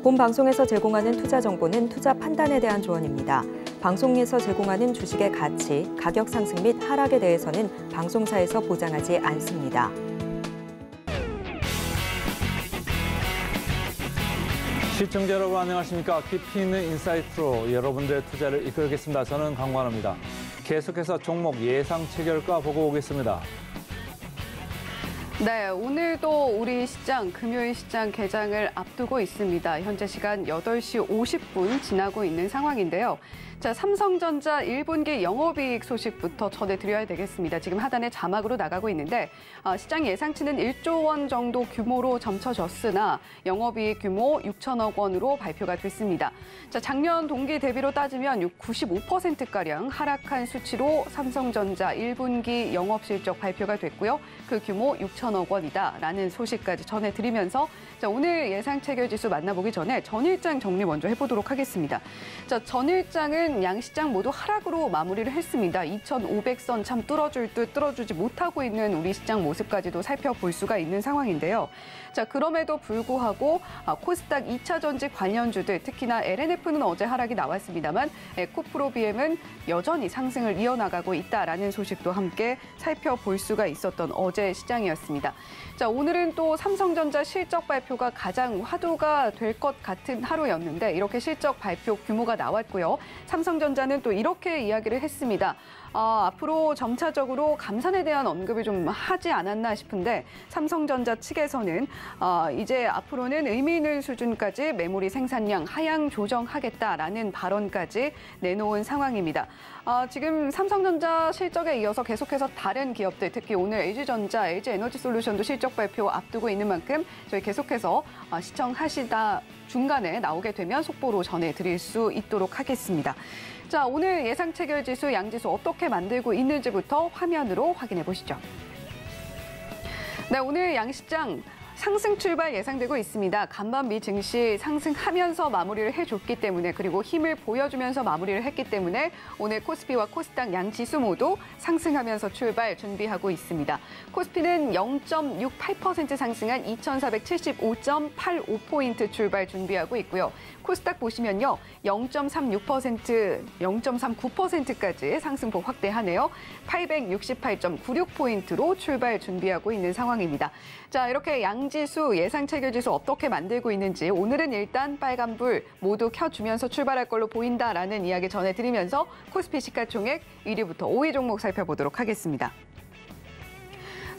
본 방송에서 제공하는 투자 정보는 투자 판단에 대한 조언입니다. 방송에서 제공하는 주식의 가치, 가격 상승 및 하락에 대해서는 방송사에서 보장하지 않습니다. 시청자 여러분 안녕하십니까? 깊이 있는 인사이트로 여러분들의 투자를 이끌겠습니다. 저는 강관우입니다. 계속해서 종목 예상 체결가 보고 오겠습니다. 네, 오늘도 우리 시장, 금요일 시장 개장을 앞두고 있습니다. 현재 시간 8시 50분 지나고 있는 상황인데요. 자, 삼성전자 1분기 영업이익 소식부터 전해드려야 되겠습니다. 지금 하단에 자막으로 나가고 있는데 시장 예상치는 1조 원 정도 규모로 점쳐졌으나 영업이익 규모 6천억 원으로 발표가 됐습니다. 자, 작년 동기 대비로 따지면 95%가량 하락한 수치로 삼성전자 1분기 영업실적 발표가 됐고요. 그 규모 6천억 원이다라는 소식까지 전해드리면서 자, 오늘 예상 체결지수 만나보기 전에 전일장 정리 먼저 해보도록 하겠습니다. 자, 전일장은 양시장 모두 하락으로 마무리를 했습니다. 2,500선 참 뚫어줄 듯 뚫어주지 못하고 있는 우리 시장 모습까지도 살펴볼 수가 있는 상황인데요. 자, 그럼에도 불구하고 코스닥 2차 전지 관련주들, 특히나 LNF는 어제 하락이 나왔습니다만 에코프로비엠은 여전히 상승을 이어나가고 있다라는 소식도 함께 살펴볼 수가 있었던 어제 시장이었습니다. 자, 오늘은 또 삼성전자 실적 발표가 가장 화두가 될 것 같은 하루였는데 이렇게 실적 발표 규모가 나왔고요. 삼성전자는 또 이렇게 이야기를 했습니다. 앞으로 점차적으로 감산에 대한 언급을 좀 하지 않았나 싶은데 삼성전자 측에서는 이제 앞으로는 의미 있는 수준까지 메모리 생산량 하향 조정하겠다라는 발언까지 내놓은 상황입니다. 지금 삼성전자 실적에 이어서 계속해서 다른 기업들, 특히 오늘 LG전자, LG에너지솔루션도 실적 발표 앞두고 있는 만큼 저희 계속해서 시청하시다 중간에 나오게 되면 속보로 전해드릴 수 있도록 하겠습니다. 자, 오늘 예상 체결지수, 양지수 어떻게 만들고 있는지부터 화면으로 확인해 보시죠. 네, 오늘 양시장 상승 출발 예상되고 있습니다. 간밤 미 증시 상승하면서 마무리를 해줬기 때문에 그리고 힘을 보여주면서 마무리를 했기 때문에 오늘 코스피와 코스닥 양지수 모두 상승하면서 출발 준비하고 있습니다. 코스피는 0.68% 상승한 2,475.85포인트 출발 준비하고 있고요. 코스닥 보시면요. 0.36%, 0.39%까지 상승폭 확대하네요. 868.96포인트로 출발 준비하고 있는 상황입니다. 자, 이렇게 양지수, 예상 체결지수 어떻게 만들고 있는지 오늘은 일단 빨간불 모두 켜주면서 출발할 걸로 보인다라는 이야기 전해드리면서 코스피 시가총액 1위부터 5위 종목 살펴보도록 하겠습니다.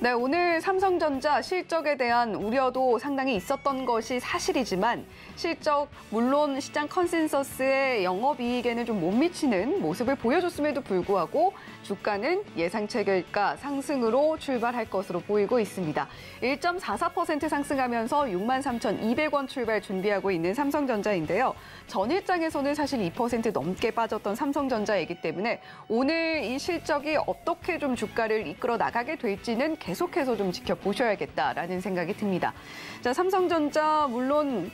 네, 오늘 삼성전자 실적에 대한 우려도 상당히 있었던 것이 사실이지만 실적 물론 시장 컨센서스의 영업이익에는 좀 못 미치는 모습을 보여줬음에도 불구하고 주가는 예상 체결가 상승으로 출발할 것으로 보이고 있습니다. 1.44% 상승하면서 63,200원 출발 준비하고 있는 삼성전자인데요. 전일장에서는 사실 2% 넘게 빠졌던 삼성전자이기 때문에 오늘 이 실적이 어떻게 좀 주가를 이끌어 나가게 될지는 계속해서 좀 지켜보셔야겠다라는 생각이 듭니다. 자, 삼성전자 물론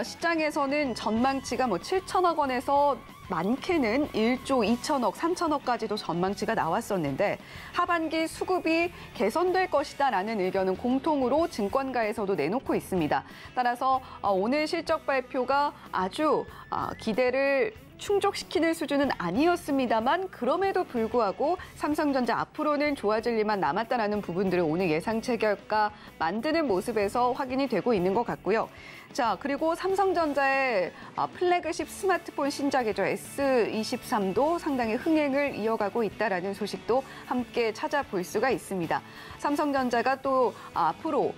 시장에서는 전망치가 7천억 원에서 많게는 1조 2천억, 3천억까지도 전망치가 나왔었는데 하반기 수급이 개선될 것이다라는 의견은 공통으로 증권가에서도 내놓고 있습니다. 따라서 오늘 실적 발표가 아주 기대를 충족시키는 수준은 아니었습니다만 그럼에도 불구하고 삼성전자 앞으로는 좋아질 일만 남았다라는 부분들을 오늘 예상 체결가 만드는 모습에서 확인이 되고 있는 것 같고요. 자, 그리고 삼성전자의 플래그십 스마트폰 신작이죠. S23도 상당히 흥행을 이어가고 있다라는 소식도 함께 찾아볼 수가 있습니다. 삼성전자가 또 앞으로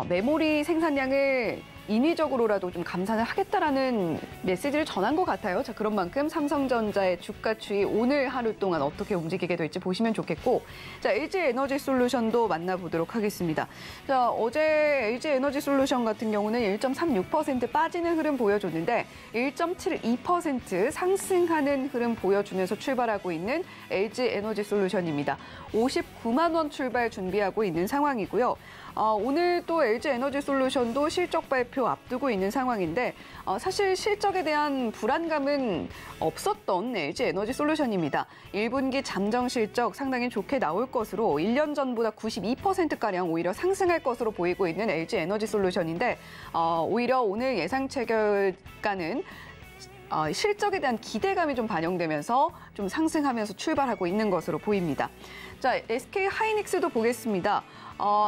메모리 생산량을 인위적으로라도 좀 감산을 하겠다라는 메시지를 전한 것 같아요. 자, 그런 만큼 삼성전자의 주가 추이 오늘 하루 동안 어떻게 움직이게 될지 보시면 좋겠고, 자, LG에너지솔루션도 만나보도록 하겠습니다. 자, 어제 LG에너지솔루션 같은 경우는 1.36% 빠지는 흐름 보여줬는데 1.72% 상승하는 흐름 보여주면서 출발하고 있는 LG에너지솔루션입니다. 59만 원 출발 준비하고 있는 상황이고요. 오늘 또 LG에너지솔루션도 실적 발표 앞두고 있는 상황인데 사실 실적에 대한 불안감은 없었던 LG에너지솔루션입니다. 1분기 잠정 실적 상당히 좋게 나올 것으로 1년 전보다 92%가량 오히려 상승할 것으로 보이고 있는 LG에너지솔루션인데 오히려 오늘 예상 체결가는 실적에 대한 기대감이 좀 반영되면서 좀 상승하면서 출발하고 있는 것으로 보입니다. 자, SK하이닉스도 보겠습니다.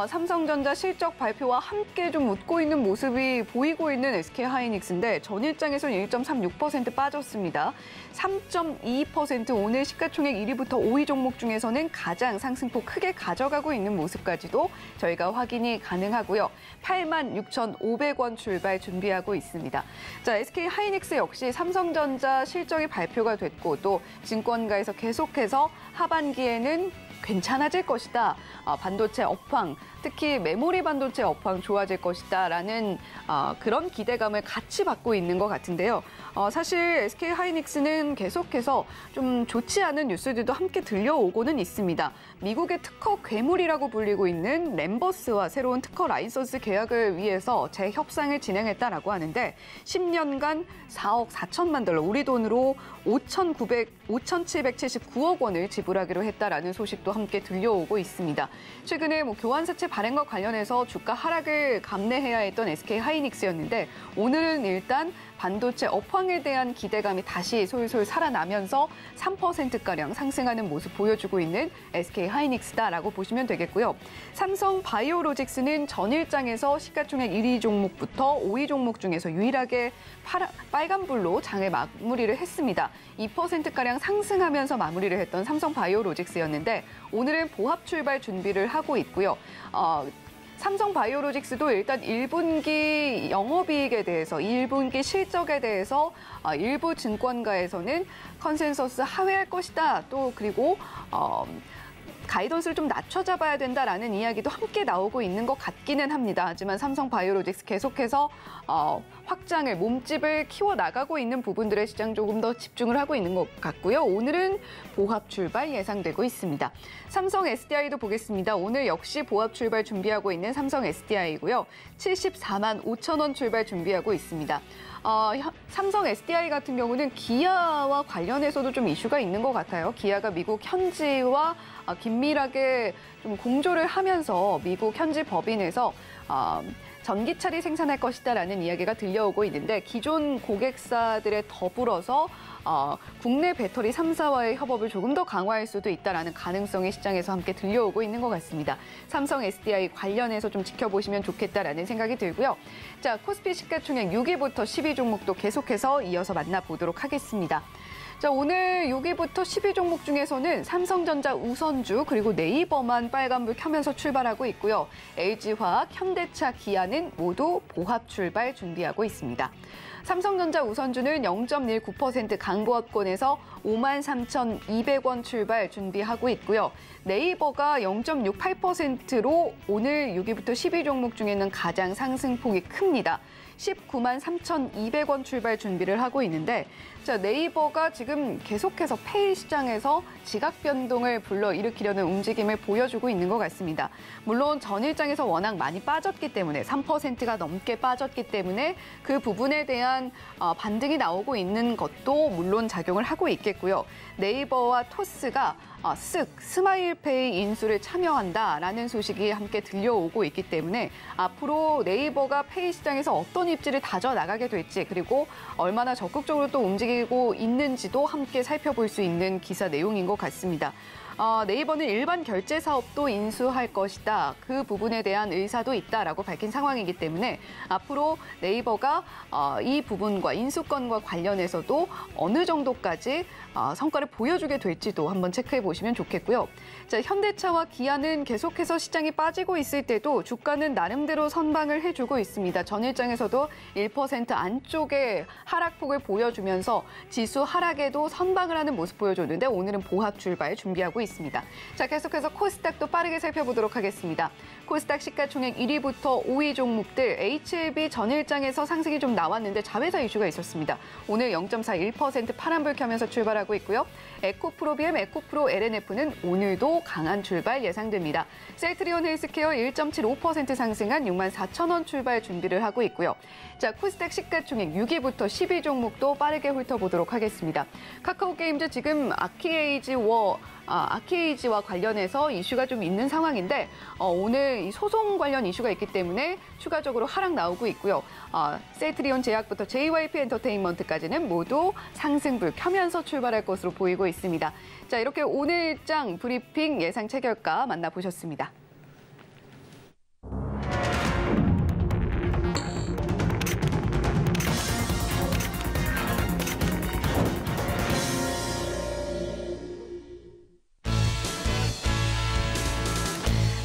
삼성전자 실적 발표와 함께 좀 웃고 있는 모습이 보이고 있는 SK하이닉스인데 전일장에서는 1.36% 빠졌습니다. 3.22% 오늘 시가총액 1위부터 5위 종목 중에서는 가장 상승폭 크게 가져가고 있는 모습까지도 저희가 확인이 가능하고요. 86,500원 출발 준비하고 있습니다. 자, SK하이닉스 역시 삼성전자 실적이 발표가 됐고 또 증권가에서 계속해서 하반기에는 괜찮아질 것이다. 반도체 업황, 특히 메모리 반도체 업황 좋아질 것이다라는 그런 기대감을 같이 받고 있는 것 같은데요. 사실 SK하이닉스는 계속해서 좀 좋지 않은 뉴스들도 함께 들려오고는 있습니다. 미국의 특허 괴물이라고 불리고 있는 램버스와 새로운 특허 라이선스 계약을 위해서 재협상을 진행했다라고 하는데 10년간 4억 4천만 달러, 우리 돈으로 5,779억 원을 지불하기로 했다라는 소식도 함께 들려오고 있습니다. 최근에 교환사채 발행과 관련해서 주가 하락을 감내해야 했던 SK하이닉스였는데 오늘은 일단 반도체 업황에 대한 기대감이 다시 솔솔 살아나면서 3%가량 상승하는 모습 보여주고 있는 SK하이닉스다라고 보시면 되겠고요. 삼성바이오로직스는 전일장에서 시가총액 1위 종목부터 5위 종목 중에서 유일하게 빨간불로 장을 마무리를 했습니다. 2%가량 상승하면서 마무리를 했던 삼성바이오로직스였는데 오늘은 보합 출발 준비를 하고 있고요. 삼성바이오로직스도 일단 1분기 영업이익에 대해서 1분기 실적에 대해서 일부 증권가에서는 컨센서스 하회할 것이다. 또 그리고 가이던스를 좀 낮춰 잡아야 된다라는 이야기도 함께 나오고 있는 것 같기는 합니다. 하지만 삼성바이오로직스 계속해서 확장을, 몸집을 키워나가고 있는 부분들에 시장 조금 더 집중을 하고 있는 것 같고요. 오늘은 보합 출발 예상되고 있습니다. 삼성 SDI도 보겠습니다. 오늘 역시 보합 출발 준비하고 있는 삼성 SDI고요. 74만 5천 원 출발 준비하고 있습니다. 삼성 SDI 같은 경우는 기아와 관련해서도 좀 이슈가 있는 것 같아요. 기아가 미국 현지와 긴밀하게 좀 공조를 하면서 미국 현지 법인에서 전기차를 생산할 것이다라는 이야기가 들려오고 있는데 기존 고객사들에 더불어서 국내 배터리 3사와의 협업을 조금 더 강화할 수도 있다라는 가능성이 시장에서 함께 들려오고 있는 것 같습니다. 삼성 SDI 관련해서 좀 지켜보시면 좋겠다라는 생각이 들고요. 자, 코스피 시가총액 6위부터 10위 종목도 계속해서 이어서 만나보도록 하겠습니다. 자, 오늘 6위부터 10위 종목 중에서는 삼성전자, 우선주 그리고 네이버만 빨간불 켜면서 출발하고 있고요. LG화학, 현대차, 기아는 모두 보합 출발 준비하고 있습니다. 삼성전자 우선주는 0.19% 강보합권에서 53,200원 출발 준비하고 있고요. 네이버가 0.68%로 오늘 6위부터 10위 종목 중에는 가장 상승폭이 큽니다. 19만 3,200원 출발 준비를 하고 있는데 자, 네이버가 지금 계속해서 페이 시장에서 지각 변동을 불러일으키려는 움직임을 보여주고 있는 것 같습니다. 물론 전일장에서 워낙 많이 빠졌기 때문에 3%가 넘게 빠졌기 때문에 그 부분에 대한 반등이 나오고 있는 것도 물론 작용을 하고 있겠고요. 네이버와 토스가 스마일페이 인수를 참여한다라는 소식이 함께 들려오고 있기 때문에 앞으로 네이버가 페이 시장에서 어떤 입지를 다져나가게 될지 그리고 얼마나 적극적으로 또 움직이고 있는지도 함께 살펴볼 수 있는 기사 내용인 것 같습니다. 네이버는 일반 결제 사업도 인수할 것이다. 그 부분에 대한 의사도 있다라고 밝힌 상황이기 때문에 앞으로 네이버가 이 부분과 인수권과 관련해서도 어느 정도까지 성과를 보여주게 될지도 한번 체크해 보시면 좋겠고요. 자, 현대차와 기아는 계속해서 시장이 빠지고 있을 때도 주가는 나름대로 선방을 해주고 있습니다. 전일장에서도 1% 안쪽에 하락폭을 보여주면서 지수 하락에도 선방을 하는 모습 보여줬는데 오늘은 보합 출발 준비하고 있습니다. 자, 계속해서 코스닥도 빠르게 살펴보도록 하겠습니다. 코스닥 시가총액 1위부터 5위 종목들 HLB 전일장에서 상승이 좀 나왔는데 자회사 이슈가 있었습니다. 오늘 0.41% 파란불 켜면서 출발하고 있고요. 에코프로비엠, 에코프로, LNF는 오늘도 강한 출발 예상됩니다. 셀트리온 헬스케어 1.75% 상승한 64,000원 출발 준비를 하고 있고요. 자, 코스닥 시가총액 6위부터 10위 종목도 빠르게 훑어보도록 하겠습니다. 카카오게임즈 지금 아키에이지와 관련해서 이슈가 좀 있는 상황인데 오늘 이 소송 관련 이슈가 있기 때문에 추가적으로 하락 나오고 있고요. 셀트리온 제약부터 JYP 엔터테인먼트까지는 모두 상승불 켜면서 출발할 것으로 보이고 있습니다. 자, 이렇게 오늘장 브리핑 예상 체결가 만나보셨습니다.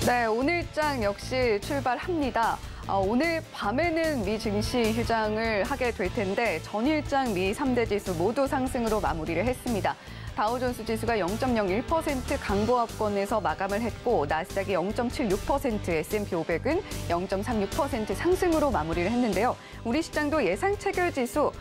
네, 오늘장 역시 출발합니다. 오늘 밤에는 미 증시 휴장을 하게 될 텐데 전일장 미 3대 지수 모두 상승으로 마무리를 했습니다. 다우존스 지수가 0.01% 강보합권에서 마감을 했고 나스닥이 0.76%, S&P 500은 0.36% 상승으로 마무리를 했는데요. 우리 시장도 예상 체결 지수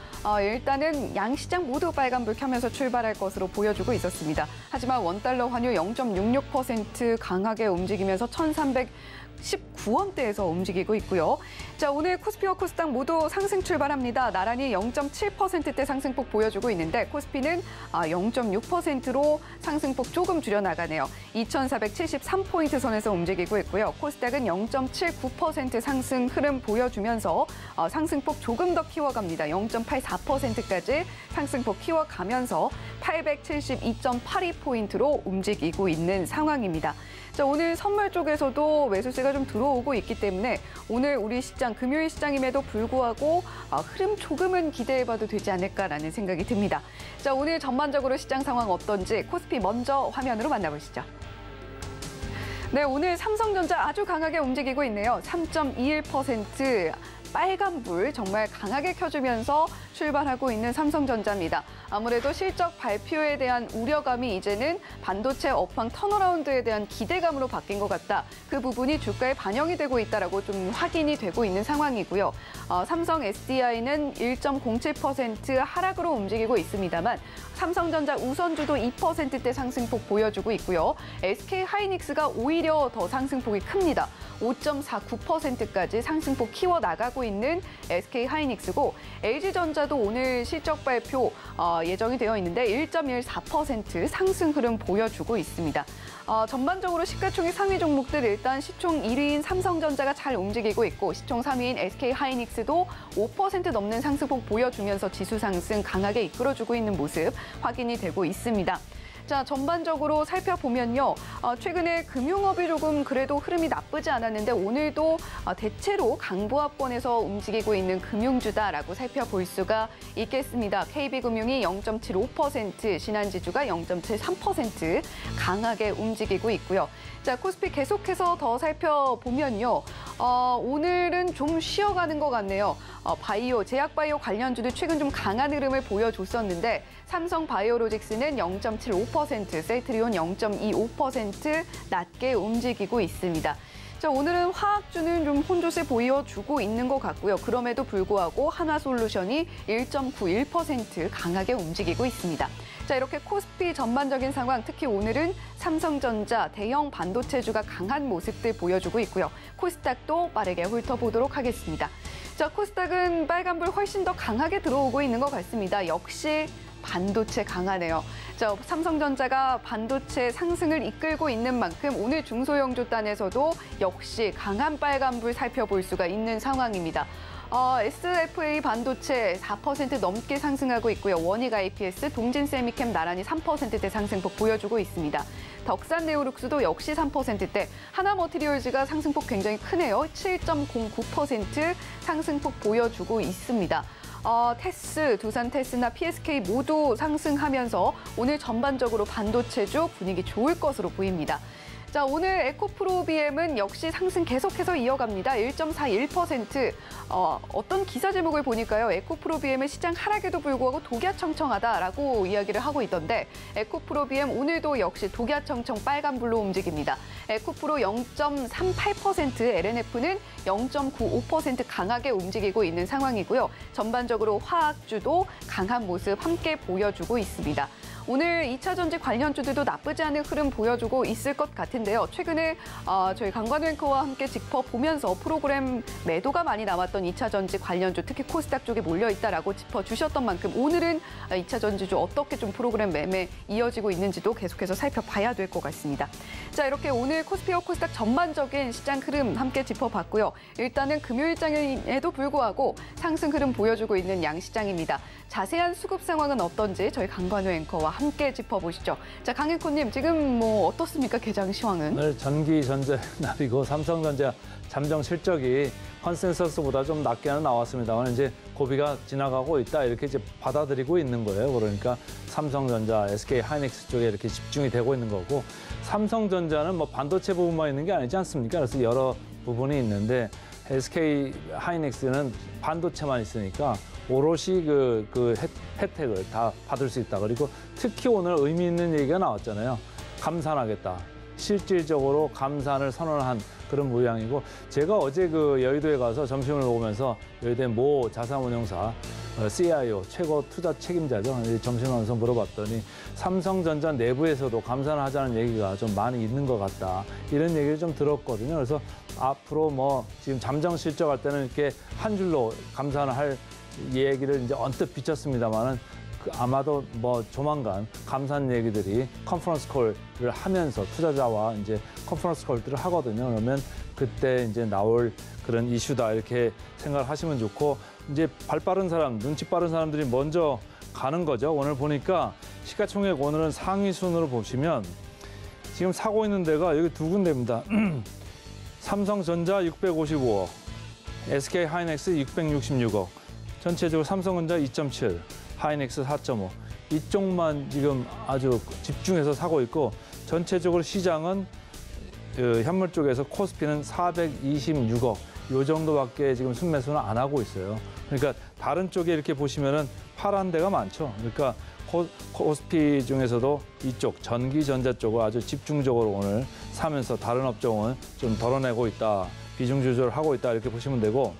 일단은 양 시장 모두 빨간불 켜면서 출발할 것으로 보여주고 있었습니다. 하지만 원달러 환율 0.66% 강하게 움직이면서 1,319원대에서 움직이고 있고요. 자, 오늘 코스피와 코스닥 모두 상승 출발합니다. 나란히 0.7%대 상승폭 보여주고 있는데 코스피는 0.6%로 상승폭 조금 줄여나가네요. 2,473포인트 선에서 움직이고 있고요. 코스닥은 0.79% 상승 흐름 보여주면서 상승폭 조금 더 키워갑니다. 0.84%까지 상승폭 키워가면서 872.82포인트로 움직이고 있는 상황입니다. 자, 오늘 선물 쪽에서도 매수세가 좀 들어오고 있기 때문에 오늘 우리 시장, 금요일 시장임에도 불구하고 흐름 조금은 기대해봐도 되지 않을까라는 생각이 듭니다. 자, 오늘 전반적으로 시장 상황 어떤지 코스피 먼저 화면으로 만나보시죠. 네, 오늘 삼성전자 아주 강하게 움직이고 있네요. 3.21% 빨간불 정말 강하게 켜주면서 출발하고 있는 삼성전자입니다. 아무래도 실적 발표에 대한 우려감이 이제는 반도체 업황 턴어라운드에 대한 기대감으로 바뀐 것 같다. 그 부분이 주가에 반영이 되고 있다라고 좀 확인이 되고 있는 상황이고요. 삼성 SDI는 1.07% 하락으로 움직이고 있습니다만 삼성전자 우선주도 2%대 상승폭 보여주고 있고요. SK하이닉스가 오히려 더 상승폭이 큽니다. 5.49%까지 상승폭 키워나가고 있는 SK하이닉스고 LG전자도 오늘 실적 발표 예정이 되어 있는데 1.14% 상승 흐름 보여주고 있습니다. 전반적으로 시가총액 상위 종목들 일단 시총 1위인 삼성전자가 잘 움직이고 있고 시총 3위인 SK하이닉스도 5% 넘는 상승폭 보여주면서 지수 상승 강하게 이끌어주고 있는 모습 확인이 되고 있습니다. 자, 전반적으로 살펴보면요. 최근에 금융업이 조금 그래도 흐름이 나쁘지 않았는데 오늘도 대체로 강보합권에서 움직이고 있는 금융주다라고 살펴볼 수가 있겠습니다. KB금융이 0.75%, 신한지주가 0.73% 강하게 움직이고 있고요. 자, 코스피 계속해서 더 살펴보면요. 오늘은 좀 쉬어가는 것 같네요. 바이오, 제약바이오 관련주도 최근 좀 강한 흐름을 보여줬었는데 삼성바이오로직스는 0.75%, 셀트리온 0.25% 낮게 움직이고 있습니다. 자, 오늘은 화학주는 좀 혼조세 보여주고 있는 것 같고요. 그럼에도 불구하고 한화솔루션이 1.91% 강하게 움직이고 있습니다. 자, 이렇게 코스피 전반적인 상황, 특히 오늘은 삼성전자, 대형 반도체주가 강한 모습들 보여주고 있고요. 코스닥도 빠르게 훑어보도록 하겠습니다. 자, 코스닥은 빨간불 훨씬 더 강하게 들어오고 있는 것 같습니다. 역시 반도체 강하네요. 자, 삼성전자가 반도체 상승을 이끌고 있는 만큼 오늘 중소형주단에서도 역시 강한 빨간불 살펴볼 수가 있는 상황입니다. SFA 반도체 4% 넘게 상승하고 있고요. 원익 IPS, 동진세미캠 나란히 3%대 상승폭 보여주고 있습니다. 덕산네오룩스도 역시 3%대, 하나머티리얼즈가 상승폭 굉장히 크네요. 7.09% 상승폭 보여주고 있습니다. 테스, 두산 테스나 PSK 모두 상승하면서 오늘 전반적으로 반도체주 분위기 좋을 것으로 보입니다. 자, 오늘 에코프로비엠은 역시 상승 계속해서 이어갑니다. 1.41%. 어떤 기사 제목을 보니까요. 에코프로비엠의 시장 하락에도 불구하고 독야청청하다라고 이야기를 하고 있던데 에코프로비엠 오늘도 역시 독야청청 빨간불로 움직입니다. 에코프로 0.38%, LNF는 0.95% 강하게 움직이고 있는 상황이고요. 전반적으로 화학주도 강한 모습 함께 보여주고 있습니다. 오늘 2차 전지 관련주들도 나쁘지 않은 흐름 보여주고 있을 것 같은데요. 최근에 저희 강관우 앵커와 함께 짚어보면서 프로그램 매도가 많이 남았던 2차 전지 관련주, 특히 코스닥 쪽에 몰려있다라고 짚어주셨던 만큼 오늘은 2차 전지주 어떻게 좀 프로그램 매매 이어지고 있는지도 계속해서 살펴봐야 될 것 같습니다. 자, 이렇게 오늘 코스피와 코스닥 전반적인 시장 흐름 함께 짚어봤고요. 일단은 금요일장에도 불구하고 상승 흐름 보여주고 있는 양시장입니다. 자세한 수급 상황은 어떤지 저희 강관우 앵커와 함께 짚어보시죠. 자, 강 앵커님, 지금 뭐 어떻습니까? 개장 시황은? 오늘 전기 전자 납이고 삼성전자 잠정 실적이 컨센서스보다 좀 낮게는 나왔습니다만 이제 고비가 지나가고 있다 이렇게 이제 받아들이고 있는 거예요. 그러니까 삼성전자, SK 하이닉스 쪽에 이렇게 집중이 되고 있는 거고, 삼성전자는 뭐 반도체 부분만 있는 게 아니지 않습니까? 그래서 여러 부분이 있는데 SK 하이닉스는 반도체만 있으니까 오롯이 그 혜택을 다 받을 수 있다. 그리고 특히 오늘 의미 있는 얘기가 나왔잖아요. 감산하겠다. 실질적으로 감산을 선언한 그런 모양이고, 제가 어제 그 여의도에 가서 점심을 먹으면서 여의도의 모 자산운용사 CIO, 최고 투자 책임자죠. 점심하면서 물어봤더니 삼성전자 내부에서도 감산을 하자는 얘기가 좀 많이 있는 것 같다. 이런 얘기를 좀 들었거든요. 그래서 앞으로 뭐 지금 잠정 실적할 때는 이렇게 한 줄로 감산을 할 얘기를 이제 언뜻 비쳤습니다만은 아마도 뭐 조만간 감산 얘기들이 컨퍼런스 콜을 하면서 투자자와 이제 컨퍼런스 콜들을 하거든요. 그러면 그때 이제 나올 그런 이슈다 이렇게 생각을 하시면 좋고, 이제 발 빠른 사람, 눈치 빠른 사람들이 먼저 가는 거죠. 오늘 보니까 시가총액 오늘은 상위 순으로 보시면 지금 사고 있는 데가 여기 두 군데입니다. 삼성전자 655억, SK 하이닉스 666억, 전체적으로 삼성전자 2.7, 하이닉스 4.5. 이쪽만 지금 아주 집중해서 사고 있고, 전체적으로 시장은 현물 쪽에서 코스피는 426억 요 정도밖에 지금 순매수는 안 하고 있어요. 그러니까 다른 쪽에 이렇게 보시면은 파란 데가 많죠. 그러니까 코스피 중에서도 이쪽 전기전자 쪽을 아주 집중적으로 오늘 사면서 다른 업종은 좀 덜어내고 있다, 비중 조절을 하고 있다 이렇게 보시면 되고,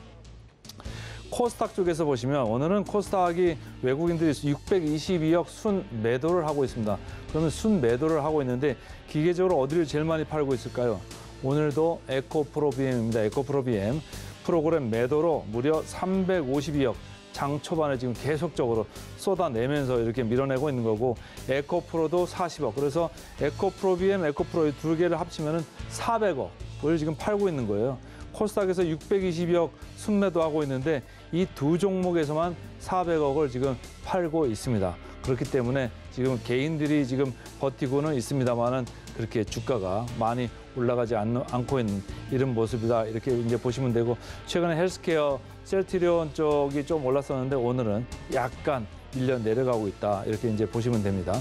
코스닥 쪽에서 보시면 오늘은 코스닥이 외국인들이 622억 순 매도를 하고 있습니다. 그러면 순 매도를 하고 있는데 기계적으로 어디를 제일 많이 팔고 있을까요? 오늘도 에코프로비엠입니다. 에코프로비엠 프로그램 매도로 무려 352억, 장 초반에 지금 계속적으로 쏟아내면서 이렇게 밀어내고 있는 거고, 에코프로도 40억. 그래서 에코프로비엠, 에코프로 두 개를 합치면은 400억을 지금 팔고 있는 거예요. 코스닥에서 622억 순매도하고 있는데 이 두 종목에서만 400억을 지금 팔고 있습니다. 그렇기 때문에 지금 개인들이 지금 버티고는 있습니다만은 그렇게 주가가 많이 올라가지 않고 있는 이런 모습이다. 이렇게 이제 보시면 되고, 최근에 헬스케어 셀트리온 쪽이 좀 올랐었는데 오늘은 약간 밀려 내려가고 있다. 이렇게 이제 보시면 됩니다.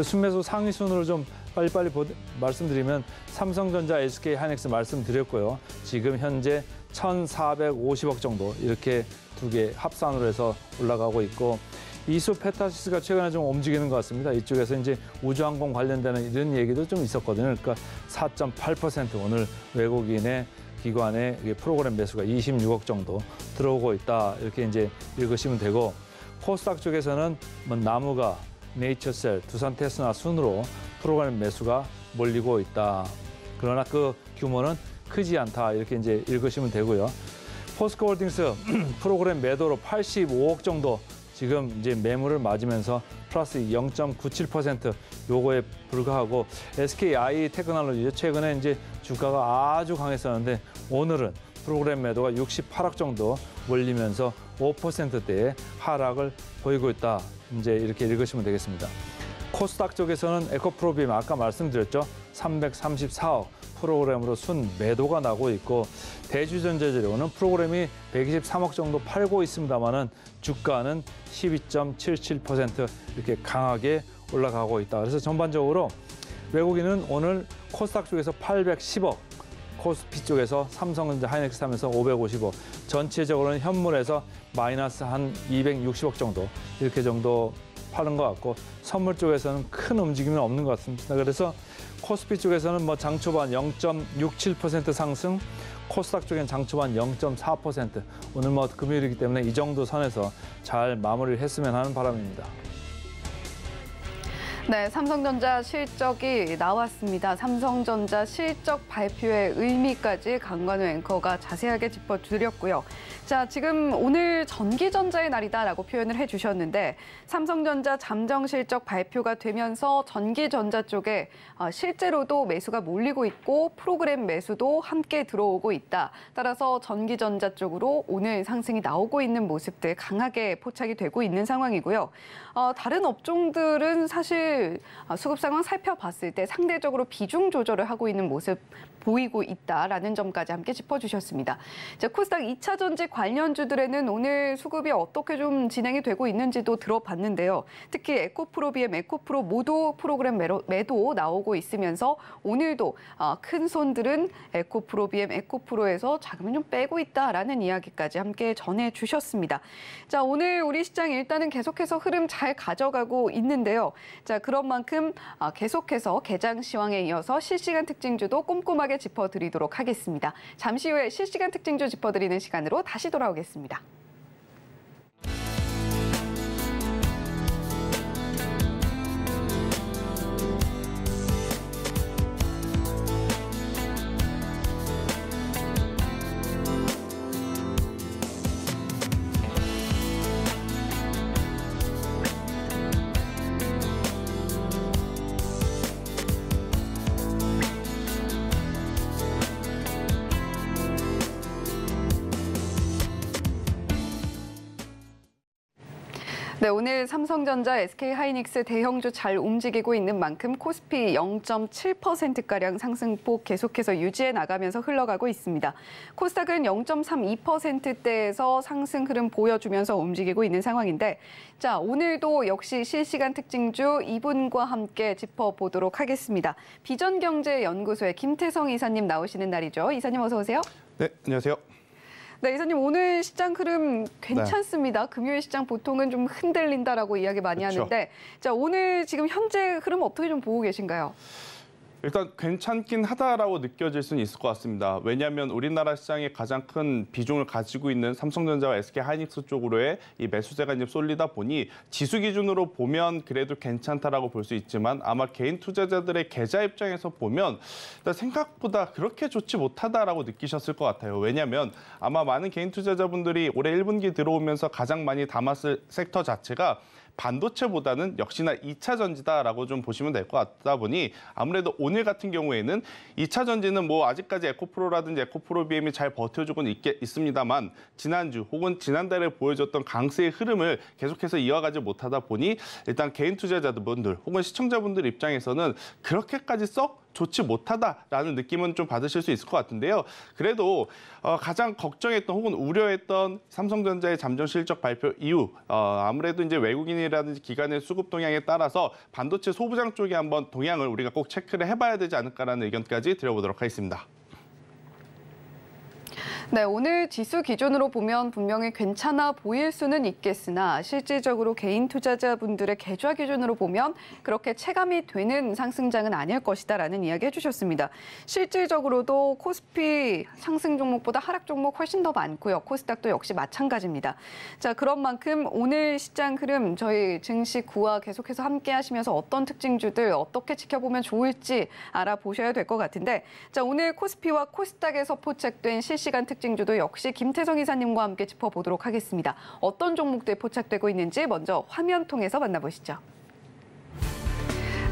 순매수 상위 순으로 좀 빨리빨리 말씀드리면 삼성전자, SK 하이닉스 말씀드렸고요. 지금 현재 1,450억 정도 이렇게 두 개 합산으로 해서 올라가고 있고, 이수 페타시스가 최근에 좀 움직이는 것 같습니다. 이쪽에서 이제 우주항공 관련되는 이런 얘기도 좀 있었거든요. 그러니까 4.8% 오늘 외국인의 기관의 프로그램 매수가 26억 정도 들어오고 있다. 이렇게 이제 읽으시면 되고, 코스닥 쪽에서는 뭐 나무가, 네이처셀, 두산테스나 순으로 프로그램 매수가 몰리고 있다. 그러나 그 규모는 크지 않다. 이렇게 이제 읽으시면 되고요. 포스코홀딩스 프로그램 매도로 85억 정도 지금 이제 매물을 맞으면서 플러스 0.97% 요거에 불과하고, SKI 테크놀로지 최근에 이제 주가가 아주 강했었는데 오늘은 프로그램 매도가 68억 정도 몰리면서 5%대의 하락을 보이고 있다. 이제 이렇게 읽으시면 되겠습니다. 코스닥 쪽에서는 에코프로비엠 아까 말씀드렸죠. 334억 프로그램으로 순 매도가 나고 있고, 대주전자재료는 프로그램이 123억 정도 팔고 있습니다만은 주가는 12.77% 이렇게 강하게 올라가고 있다. 그래서 전반적으로 외국인은 오늘 코스닥 쪽에서 810억, 코스피 쪽에서 삼성전자 하이닉스 하면서 550억, 전체적으로는 현물에서 마이너스 한 260억 정도 이렇게 정도 파는 것 같고, 선물 쪽에서는 큰 움직임은 없는 것 같습니다. 그래서 코스피 쪽에서는 뭐 장초반 0.67% 상승, 코스닥 쪽엔 장초반 0.4%. 오늘 뭐 금요일이기 때문에 이 정도 선에서 잘 마무리를 했으면 하는 바람입니다. 네, 삼성전자 실적이 나왔습니다. 삼성전자 실적 발표의 의미까지 강관우 앵커가 자세하게 짚어드렸고요. 자, 지금 오늘 전기전자의 날이다라고 표현을 해주셨는데 삼성전자 잠정 실적 발표가 되면서 전기전자 쪽에 실제로도 매수가 몰리고 있고 프로그램 매수도 함께 들어오고 있다. 따라서 전기전자 쪽으로 오늘 상승이 나오고 있는 모습들 강하게 포착이 되고 있는 상황이고요. 다른 업종들은 사실 수급 상황 살펴봤을 때 상대적으로 비중 조절을 하고 있는 모습 보이고 있다라는 점까지 함께 짚어주셨습니다. 자, 코스닥 2차 전지 관련주들에는 오늘 수급이 어떻게 좀 진행이 되고 있는지도 들어봤는데요. 특히 에코프로, BM, 에코프로 모두 프로그램 매도 나오고 있으면서 오늘도 큰 손들은 에코프로, BM, 에코프로에서 자금을 좀 빼고 있다라는 이야기까지 함께 전해주셨습니다. 자, 오늘 우리 시장 일단은 계속해서 흐름 잘 가져가고 있는데요. 자, 그런 만큼 계속해서 개장 시황에 이어서 실시간 특징주도 꼼꼼하게 짚어드리도록 하겠습니다. 잠시 후에 실시간 특징주 짚어드리는 시간으로 다시 돌아오겠습니다. 네, 오늘 삼성전자, SK하이닉스 대형주 잘 움직이고 있는 만큼 코스피 0.7%가량 상승폭 계속해서 유지해 나가면서 흘러가고 있습니다. 코스닥은 0.32%대에서 상승 흐름 보여주면서 움직이고 있는 상황인데 자, 오늘도 역시 실시간 특징주 이분과 함께 짚어보도록 하겠습니다. 비전경제연구소의 김태성 이사님 나오시는 날이죠. 이사님 어서 오세요. 네, 안녕하세요. 네, 이사님 오늘 시장 흐름 괜찮습니다. 네. 금요일 시장 보통은 좀 흔들린다라고 이야기 많이 그렇죠. 하는데 자, 오늘 지금 현재 흐름 어떻게 좀 보고 계신가요? 일단 괜찮긴 하다라고 느껴질 수는 있을 것 같습니다. 왜냐하면 우리나라 시장의 가장 큰 비중을 가지고 있는 삼성전자와 SK하이닉스 쪽으로의 이 매수세가 이제 쏠리다 보니 지수 기준으로 보면 그래도 괜찮다라고 볼 수 있지만 아마 개인 투자자들의 계좌 입장에서 보면 생각보다 그렇게 좋지 못하다라고 느끼셨을 것 같아요. 왜냐하면 아마 많은 개인 투자자분들이 올해 1분기 들어오면서 가장 많이 담았을 섹터 자체가 반도체보다는 역시나 2차 전지다라고 좀 보시면 될 것 같다 보니 아무래도 오늘 같은 경우에는 2차 전지는 뭐 아직까지 에코프로라든지 에코프로 BM이 잘 버텨주고는 있습니다만 지난주 혹은 지난달에 보여줬던 강세의 흐름을 계속해서 이어가지 못하다 보니 일단 개인 투자자분들 혹은 시청자분들 입장에서는 그렇게까지 썩 좋지 못하다라는 느낌은 좀 받으실 수 있을 것 같은데요. 그래도 가장 걱정했던 혹은 우려했던 삼성전자의 잠정 실적 발표 이후 아무래도 이제 외국인이라든지 기관의 수급 동향에 따라서 반도체 소부장 쪽에 한번 동향을 우리가 꼭 체크를 해봐야 되지 않을까라는 의견까지 드려보도록 하겠습니다. 네, 오늘 지수 기준으로 보면 분명히 괜찮아 보일 수는 있겠으나 실질적으로 개인 투자자분들의 계좌 기준으로 보면 그렇게 체감이 되는 상승장은 아닐 것이다라는 이야기 해주셨습니다. 실질적으로도 코스피 상승 종목보다 하락 종목 훨씬 더 많고요. 코스닥도 역시 마찬가지입니다. 자, 그런 만큼 오늘 시장 흐름 저희 증시 9화 계속해서 함께 하시면서 어떤 특징주들 어떻게 지켜보면 좋을지 알아보셔야 될 것 같은데 자, 오늘 코스피와 코스닥에서 포착된 실시간 특징주도 역시 김태성 이사님과 함께 짚어보도록 하겠습니다. 어떤 종목들 포착되고 있는지 먼저 화면 통해서 만나보시죠.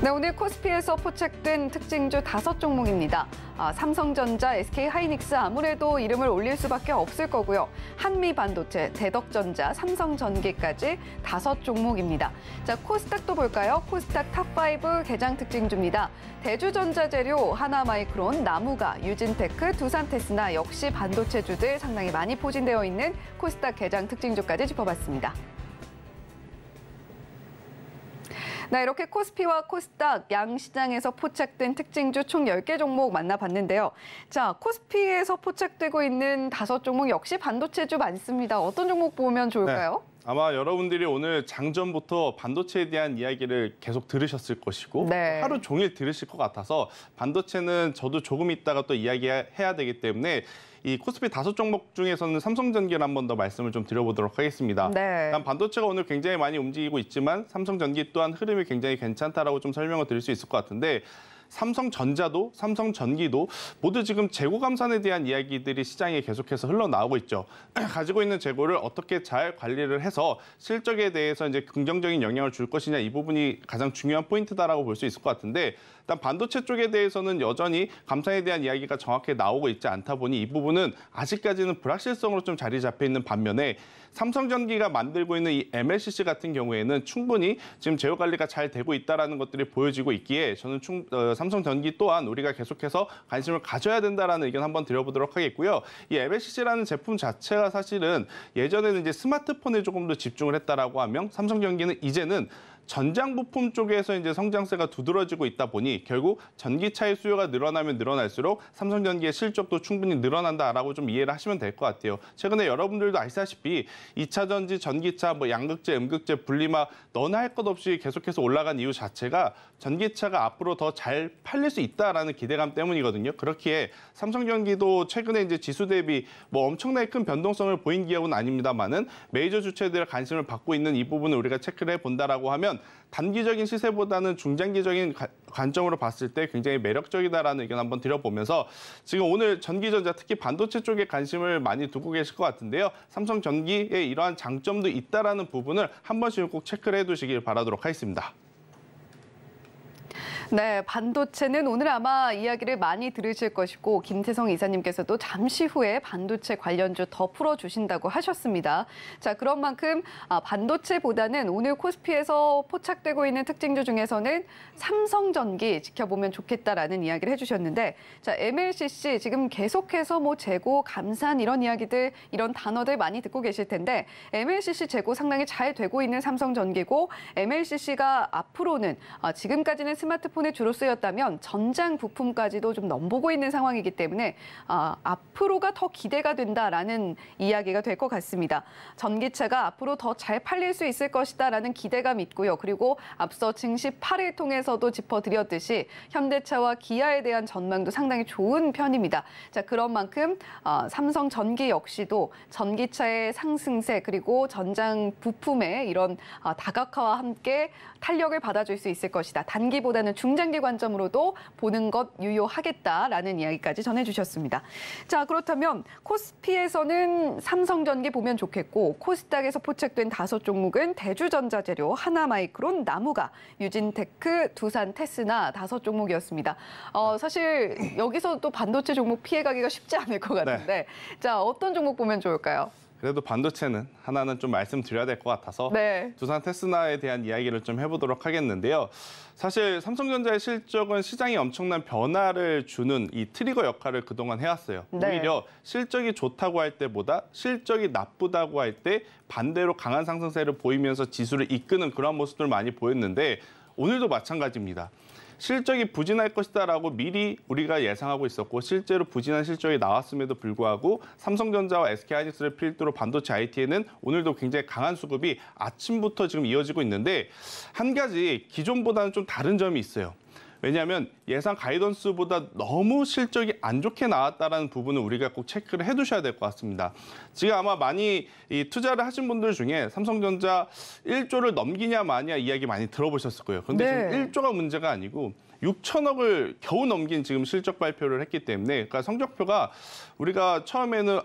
네, 오늘 코스피에서 포착된 특징주 5종목입니다. 삼성전자, SK하이닉스 아무래도 이름을 올릴 수밖에 없을 거고요. 한미반도체, 대덕전자, 삼성전기까지 5종목입니다. 자, 코스닥도 볼까요? 코스닥 탑5 개장 특징주입니다. 대주전자재료, 하나마이크론, 나무가, 유진테크, 두산테스나 역시 반도체주들 상당히 많이 포진되어 있는 코스닥 개장 특징주까지 짚어봤습니다. 네, 이렇게 코스피와 코스닥 양 시장에서 포착된 특징주 총 10개 종목 만나봤는데요. 자, 코스피에서 포착되고 있는 5종목 역시 반도체주 많습니다. 어떤 종목 보면 좋을까요? 아마 여러분들이 오늘 장전부터 반도체에 대한 이야기를 계속 들으셨을 것이고 네. 하루 종일 들으실 것 같아서 반도체는 저도 조금 있다가 또 이야기해야 되기 때문에 이 코스피 5종목 중에서는 삼성전기를 한 번 더 말씀을 좀 드려보도록 하겠습니다. 네. 일단 반도체가 오늘 굉장히 많이 움직이고 있지만 삼성전기 또한 흐름이 굉장히 괜찮다라고 좀 설명을 드릴 수 있을 것 같은데 삼성전자도 삼성전기도 모두 지금 재고 감산에 대한 이야기들이 시장에 계속해서 흘러나오고 있죠. 가지고 있는 재고를 어떻게 잘 관리를 해서 실적에 대해서 이제 긍정적인 영향을 줄 것이냐 이 부분이 가장 중요한 포인트다라고 볼 수 있을 것 같은데 일단 반도체 쪽에 대해서는 여전히 감산에 대한 이야기가 정확하게 나오고 있지 않다 보니 이 부분은 아직까지는 불확실성으로 좀 자리 잡혀 있는 반면에 삼성전기가 만들고 있는 이 MLCC 같은 경우에는 충분히 지금 재고 관리가 잘 되고 있다는 것들이 보여지고 있기에 저는 삼성전기 또한 우리가 계속해서 관심을 가져야 된다라는 의견 한번 드려보도록 하겠고요. 이 MLCC라는 제품 자체가 사실은 예전에는 이제 스마트폰에 조금 더 집중을 했다라고 하면 삼성전기는 이제는 전장 부품 쪽에서 이제 성장세가 두드러지고 있다 보니 결국 전기차의 수요가 늘어나면 늘어날수록 삼성전기의 실적도 충분히 늘어난다라고 좀 이해를 하시면 될 것 같아요. 최근에 여러분들도 아시다시피 2차 전지, 전기차, 뭐 양극재, 음극재, 분리막 너나 할 것 없이 계속해서 올라간 이유 자체가 전기차가 앞으로 더 잘 팔릴 수 있다라는 기대감 때문이거든요. 그렇기에 삼성전기도 최근에 이제 지수 대비 뭐 엄청나게 큰 변동성을 보인 기업은 아닙니다만은 메이저 주체들의 관심을 받고 있는 이 부분을 우리가 체크를 해본다라고 하면 단기적인 시세보다는 중장기적인 관점으로 봤을 때 굉장히 매력적이다라는 의견 한번 드려보면서 지금 오늘 전기전자 특히 반도체 쪽에 관심을 많이 두고 계실 것 같은데요. 삼성전기에 이러한 장점도 있다라는 부분을 한 번씩 꼭 체크를 해두시길 바라도록 하겠습니다. 네, 반도체는 오늘 아마 이야기를 많이 들으실 것이고 김태성 이사님께서도 잠시 후에 반도체 관련주 더 풀어주신다고 하셨습니다. 자, 그런 만큼 반도체보다는 오늘 코스피에서 포착되고 있는 특징주 중에서는 삼성전기 지켜보면 좋겠다라는 이야기를 해주셨는데 자, MLCC 지금 계속해서 뭐 재고, 감산 이런 이야기들, 이런 단어들 많이 듣고 계실 텐데 MLCC 재고 상당히 잘 되고 있는 삼성전기고 MLCC가 앞으로는 지금까지는 스마트폰에 주로 쓰였다면 전장 부품까지도 좀 넘보고 있는 상황이기 때문에 앞으로가 더 기대가 된다라는 이야기가 될 것 같습니다. 전기차가 앞으로 더 잘 팔릴 수 있을 것이다라는 기대감이 있고요. 그리고 앞서 증시 8일 통해서도 짚어드렸듯이 현대차와 기아에 대한 전망도 상당히 좋은 편입니다. 자, 그런 만큼 삼성전기 역시도 전기차의 상승세 그리고 전장 부품의 이런 다각화와 함께 탄력을 받아줄 수 있을 것이다. 단기보다는 중장기 관점으로도 보는 것 유효하겠다라는 이야기까지 전해주셨습니다. 자, 그렇다면 코스피에서는 삼성전기 보면 좋겠고 코스닥에서 포착된 5종목은 대주전자재료, 하나마이크론, 나무가, 유진테크, 두산, 테스나 5종목이었습니다. 사실 여기서 또 반도체 종목 피해가기가 쉽지 않을 것 같은데 네. 자, 어떤 종목 보면 좋을까요? 그래도 반도체는 하나는 좀 말씀드려야 될 것 같아서 네. 두산 테스나에 대한 이야기를 좀 해보도록 하겠는데요. 사실 삼성전자의 실적은 시장에 엄청난 변화를 주는 이 트리거 역할을 그동안 해왔어요. 네. 오히려 실적이 좋다고 할 때보다 실적이 나쁘다고 할 때 반대로 강한 상승세를 보이면서 지수를 이끄는 그런 모습들을 많이 보였는데 오늘도 마찬가지입니다. 실적이 부진할 것이다라고 미리 우리가 예상하고 있었고 실제로 부진한 실적이 나왔음에도 불구하고 삼성전자와 SK하이닉스를 필두로 반도체 IT에는 오늘도 굉장히 강한 수급이 아침부터 지금 이어지고 있는데 한 가지 기존보다는 좀 다른 점이 있어요. 왜냐하면 예상 가이던스보다 너무 실적이 안 좋게 나왔다는 부분을 우리가 꼭 체크를 해두셔야 될 것 같습니다. 지금 아마 많이 투자를 하신 분들 중에 삼성전자 1조를 넘기냐 마냐 이야기 많이 들어보셨을 거예요. 그런데 네. 지금 1조가 문제가 아니고 6천억을 겨우 넘긴 지금 실적 발표를 했기 때문에 그러니까 성적표가 우리가 처음에는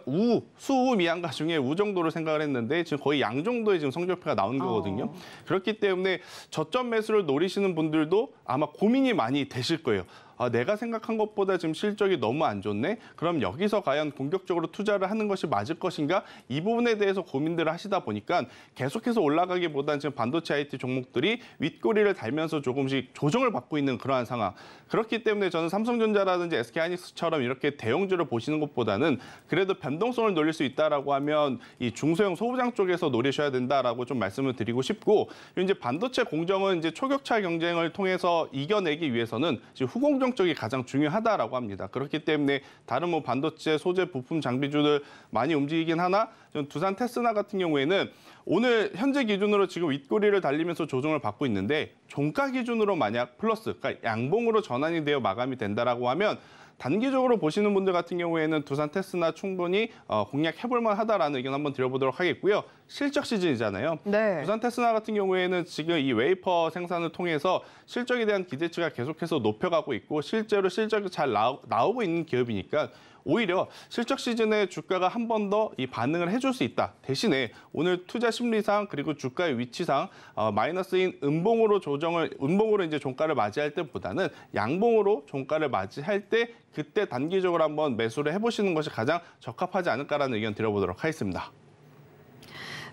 수우 미양가 중에 우 정도로 생각을 했는데 지금 거의 양 정도의 지금 성적표가 나온 거거든요. 그렇기 때문에 저점 매수를 노리시는 분들도 아마 고민이 많이 되실 거예요. 내가 생각한 것보다 지금 실적이 너무 안 좋네? 그럼 여기서 과연 공격적으로 투자를 하는 것이 맞을 것인가? 이 부분에 대해서 고민들을 하시다 보니까 계속해서 올라가기보다는 지금 반도체 IT 종목들이 윗꼬리를 달면서 조금씩 조정을 받고 있는 그러한 상황. 그렇기 때문에 저는 삼성전자라든지 SK하이닉스처럼 이렇게 대형주를 보시는 것보다는 그래도 변동성을 노릴 수 있다라고 하면 이 중소형 소부장 쪽에서 노리셔야 된다라고 좀 말씀을 드리고 싶고 이제 반도체 공정은 이제 초격차 경쟁을 통해서 이겨내기 위해서는 지금 후공정 삼성 쪽이 가장 중요하다라고 합니다. 그렇기 때문에 다른 뭐 반도체, 소재, 부품, 장비주들 많이 움직이긴 하나 두산 테스나 같은 경우에는 오늘 현재 기준으로 지금 윗꼬리를 달리면서 조정을 받고 있는데 종가 기준으로 만약 플러스, 그러니까 양봉으로 전환이 되어 마감이 된다라고 하면 단기적으로 보시는 분들 같은 경우에는 두산 테스나 충분히 공략해볼 만하다라는 의견 한번 드려보도록 하겠고요. 실적 시즌이잖아요. 네. 두산 테스나 같은 경우에는 지금 이 웨이퍼 생산을 통해서 실적에 대한 기대치가 계속해서 높여가고 있고 실제로 실적이 잘 나오고 있는 기업이니까 오히려 실적 시즌에 주가가 한 번 더 이 반응을 해줄 수 있다. 대신에 오늘 투자 심리상 그리고 주가의 위치상 마이너스인 음봉으로 이제 종가를 맞이할 때보다는 양봉으로 종가를 맞이할 때 그때 단기적으로 한번 매수를 해보시는 것이 가장 적합하지 않을까라는 의견 드려보도록 하겠습니다.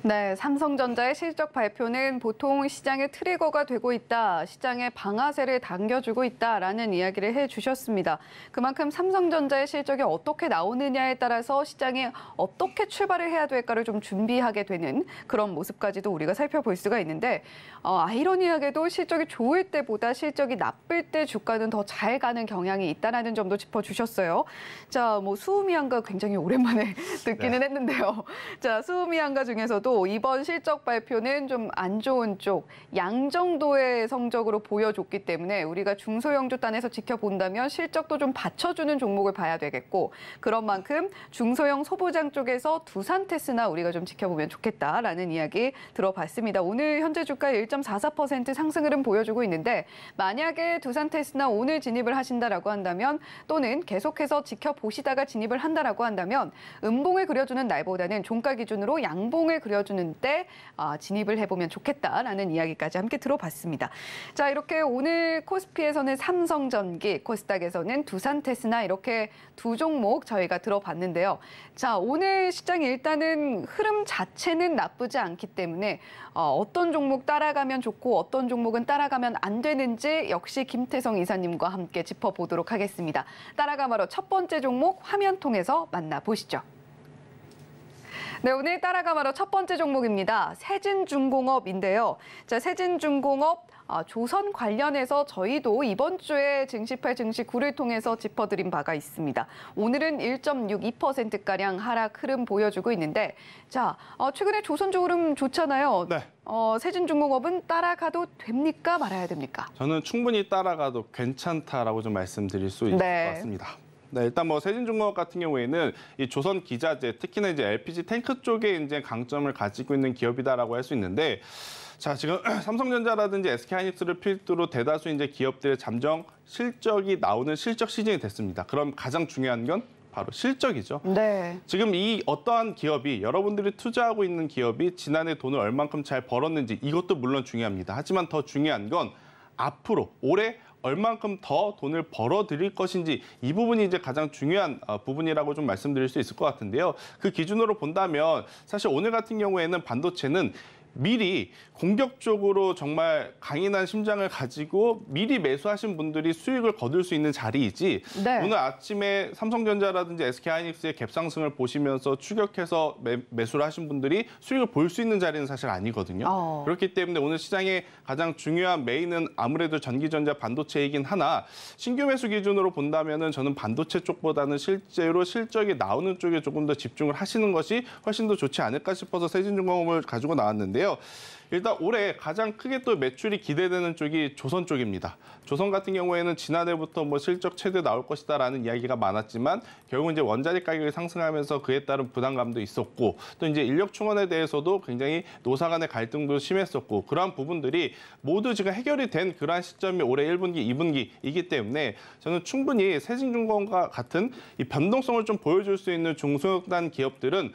네, 삼성전자의 실적 발표는 보통 시장의 트리거가 되고 있다, 시장의 방아쇠를 당겨주고 있다라는 이야기를 해주셨습니다. 그만큼 삼성전자의 실적이 어떻게 나오느냐에 따라서 시장이 어떻게 출발을 해야 될까를 좀 준비하게 되는 그런 모습까지도 우리가 살펴볼 수가 있는데 아이러니하게도 실적이 좋을 때보다 실적이 나쁠 때 주가는 더 잘 가는 경향이 있다는 점도 짚어주셨어요. 자, 뭐 수음이한가 굉장히 오랜만에 듣기는 했는데요. 자, 수음이한가 중에서도 이번 실적 발표는 좀 안 좋은 쪽, 양 정도의 성적으로 보여줬기 때문에 우리가 중소형주단에서 지켜본다면 실적도 좀 받쳐주는 종목을 봐야 되겠고 그런 만큼 중소형 소부장 쪽에서 두산 테스나 우리가 좀 지켜보면 좋겠다라는 이야기 들어봤습니다. 오늘 현재 주가 1.44% 상승 흐름 보여주고 있는데 만약에 두산 테스나 오늘 진입을 하신다라고 한다면 또는 계속해서 지켜보시다가 진입을 한다라고 한다면 음봉을 그려주는 날보다는 종가 기준으로 양봉을 그려주는 때 진입을 해보면 좋겠다라는 이야기까지 함께 들어봤습니다. 자, 이렇게 오늘 코스피에서는 삼성전기, 코스닥에서는 두산 테스나 이렇게 두 종목 저희가 들어봤는데요. 자, 오늘 시장이 일단은 흐름 자체는 나쁘지 않기 때문에 어떤 종목 따라가면 좋고 어떤 종목은 따라가면 안 되는지 역시 김태성 이사님과 함께 짚어보도록 하겠습니다. 따라가마로 첫 번째 종목 화면 통해서 만나보시죠. 네, 오늘 따라가마로 첫 번째 종목입니다. 세진중공업인데요. 자, 세진중공업 조선 관련해서 저희도 이번 주에 증시8 증시9를 통해서 짚어드린 바가 있습니다. 오늘은 1.62%가량 하락 흐름 보여주고 있는데 자, 최근에 조선주 흐름 좋잖아요. 네. 세진중공업은 따라가도 됩니까? 말아야 됩니까? 저는 충분히 따라가도 괜찮다라고 좀 말씀드릴 수 있을 것 같습니다. 네, 일단 뭐 세진중공업 같은 경우에는 이 조선 기자재, 특히나 이제 LPG 탱크 쪽에 이제 강점을 가지고 있는 기업이다라고 할 수 있는데, 자, 지금 삼성전자라든지 SK하이닉스를 필두로 대다수 이제 기업들의 잠정 실적이 나오는 실적 시즌이 됐습니다. 그럼 가장 중요한 건 바로 실적이죠. 네. 지금 이 어떠한 기업이 여러분들이 투자하고 있는 기업이 지난해 돈을 얼만큼 잘 벌었는지 이것도 물론 중요합니다. 하지만 더 중요한 건 앞으로 올해 얼만큼 더 돈을 벌어들일 것인지 이 부분이 이제 가장 중요한 부분이라고 좀 말씀드릴 수 있을 것 같은데요. 그 기준으로 본다면 사실 오늘 같은 경우에는 반도체는 미리 공격적으로 정말 강인한 심장을 가지고 미리 매수하신 분들이 수익을 거둘 수 있는 자리이지 네. 오늘 아침에 삼성전자라든지 SK하이닉스의 갭상승을 보시면서 추격해서 매수를 하신 분들이 수익을 볼 수 있는 자리는 사실 아니거든요. 그렇기 때문에 오늘 시장의 가장 중요한 메인은 아무래도 전기전자 반도체이긴 하나 신규 매수 기준으로 본다면은 저는 반도체 쪽보다는 실제로 실적이 나오는 쪽에 조금 더 집중을 하시는 것이 훨씬 더 좋지 않을까 싶어서 세진중공업을 가지고 나왔는데요. 일단 올해 가장 크게 또 매출이 기대되는 쪽이 조선 쪽입니다. 조선 같은 경우에는 지난해부터 뭐 실적 최대 나올 것이다라는 이야기가 많았지만 결국 이제 원자재 가격이 상승하면서 그에 따른 부담감도 있었고 또 이제 인력 충원에 대해서도 굉장히 노사 간의 갈등도 심했었고 그러한 부분들이 모두 지금 해결이 된 그러한 시점이 올해 1분기, 2분기이기 때문에 저는 충분히 세진중공업과 같은 이 변동성을 좀 보여줄 수 있는 중소형 기업들은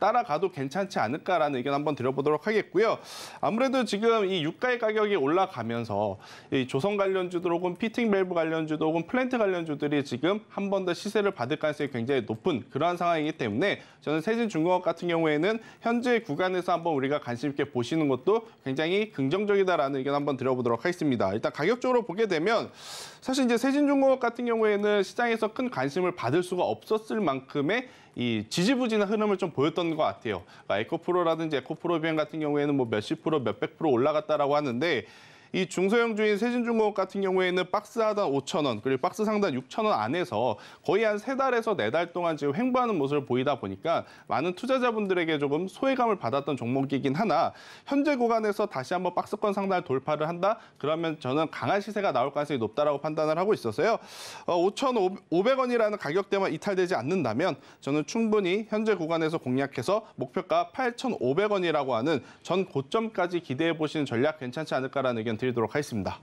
따라가도 괜찮지 않을까라는 의견 한번 드려보도록 하겠고요. 아무래도 지금 이 유가의 가격이 올라가면서 이 조선 관련주들 혹은 피팅 밸브 관련주들 혹은 플랜트 관련주들이 지금 한 번 더 시세를 받을 가능성이 굉장히 높은 그러한 상황이기 때문에 저는 세진중공업 같은 경우에는 현재 구간에서 한번 우리가 관심 있게 보시는 것도 굉장히 긍정적이다라는 의견 한번 드려보도록 하겠습니다. 일단 가격적으로 보게 되면 사실 이제 세진중공업 같은 경우에는 시장에서 큰 관심을 받을 수가 없었을 만큼의 이 지지부진한 흐름을 좀 보였던 것 같아요. 그러니까 에코프로라든지 에코프로 비행 같은 경우에는 뭐 몇십 프로, 몇백 프로 올라갔다라고 하는데 이 중소형주인 세진중공업 같은 경우에는 박스 하단 5,000원, 그리고 박스 상단 6,000원 안에서 거의 한 3달에서 4달 동안 지금 횡보하는 모습을 보이다 보니까 많은 투자자분들에게 조금 소외감을 받았던 종목이긴 하나 현재 구간에서 다시 한번 박스권 상단을 돌파를 한다? 그러면 저는 강한 시세가 나올 가능성이 높다라고 판단을 하고 있어서요. 5,500원이라는 가격대만 이탈되지 않는다면 저는 충분히 현재 구간에서 공략해서 목표가 8,500원이라고 하는 전 고점까지 기대해 보시는 전략 괜찮지 않을까라는 의견 드리도록 하겠습니다.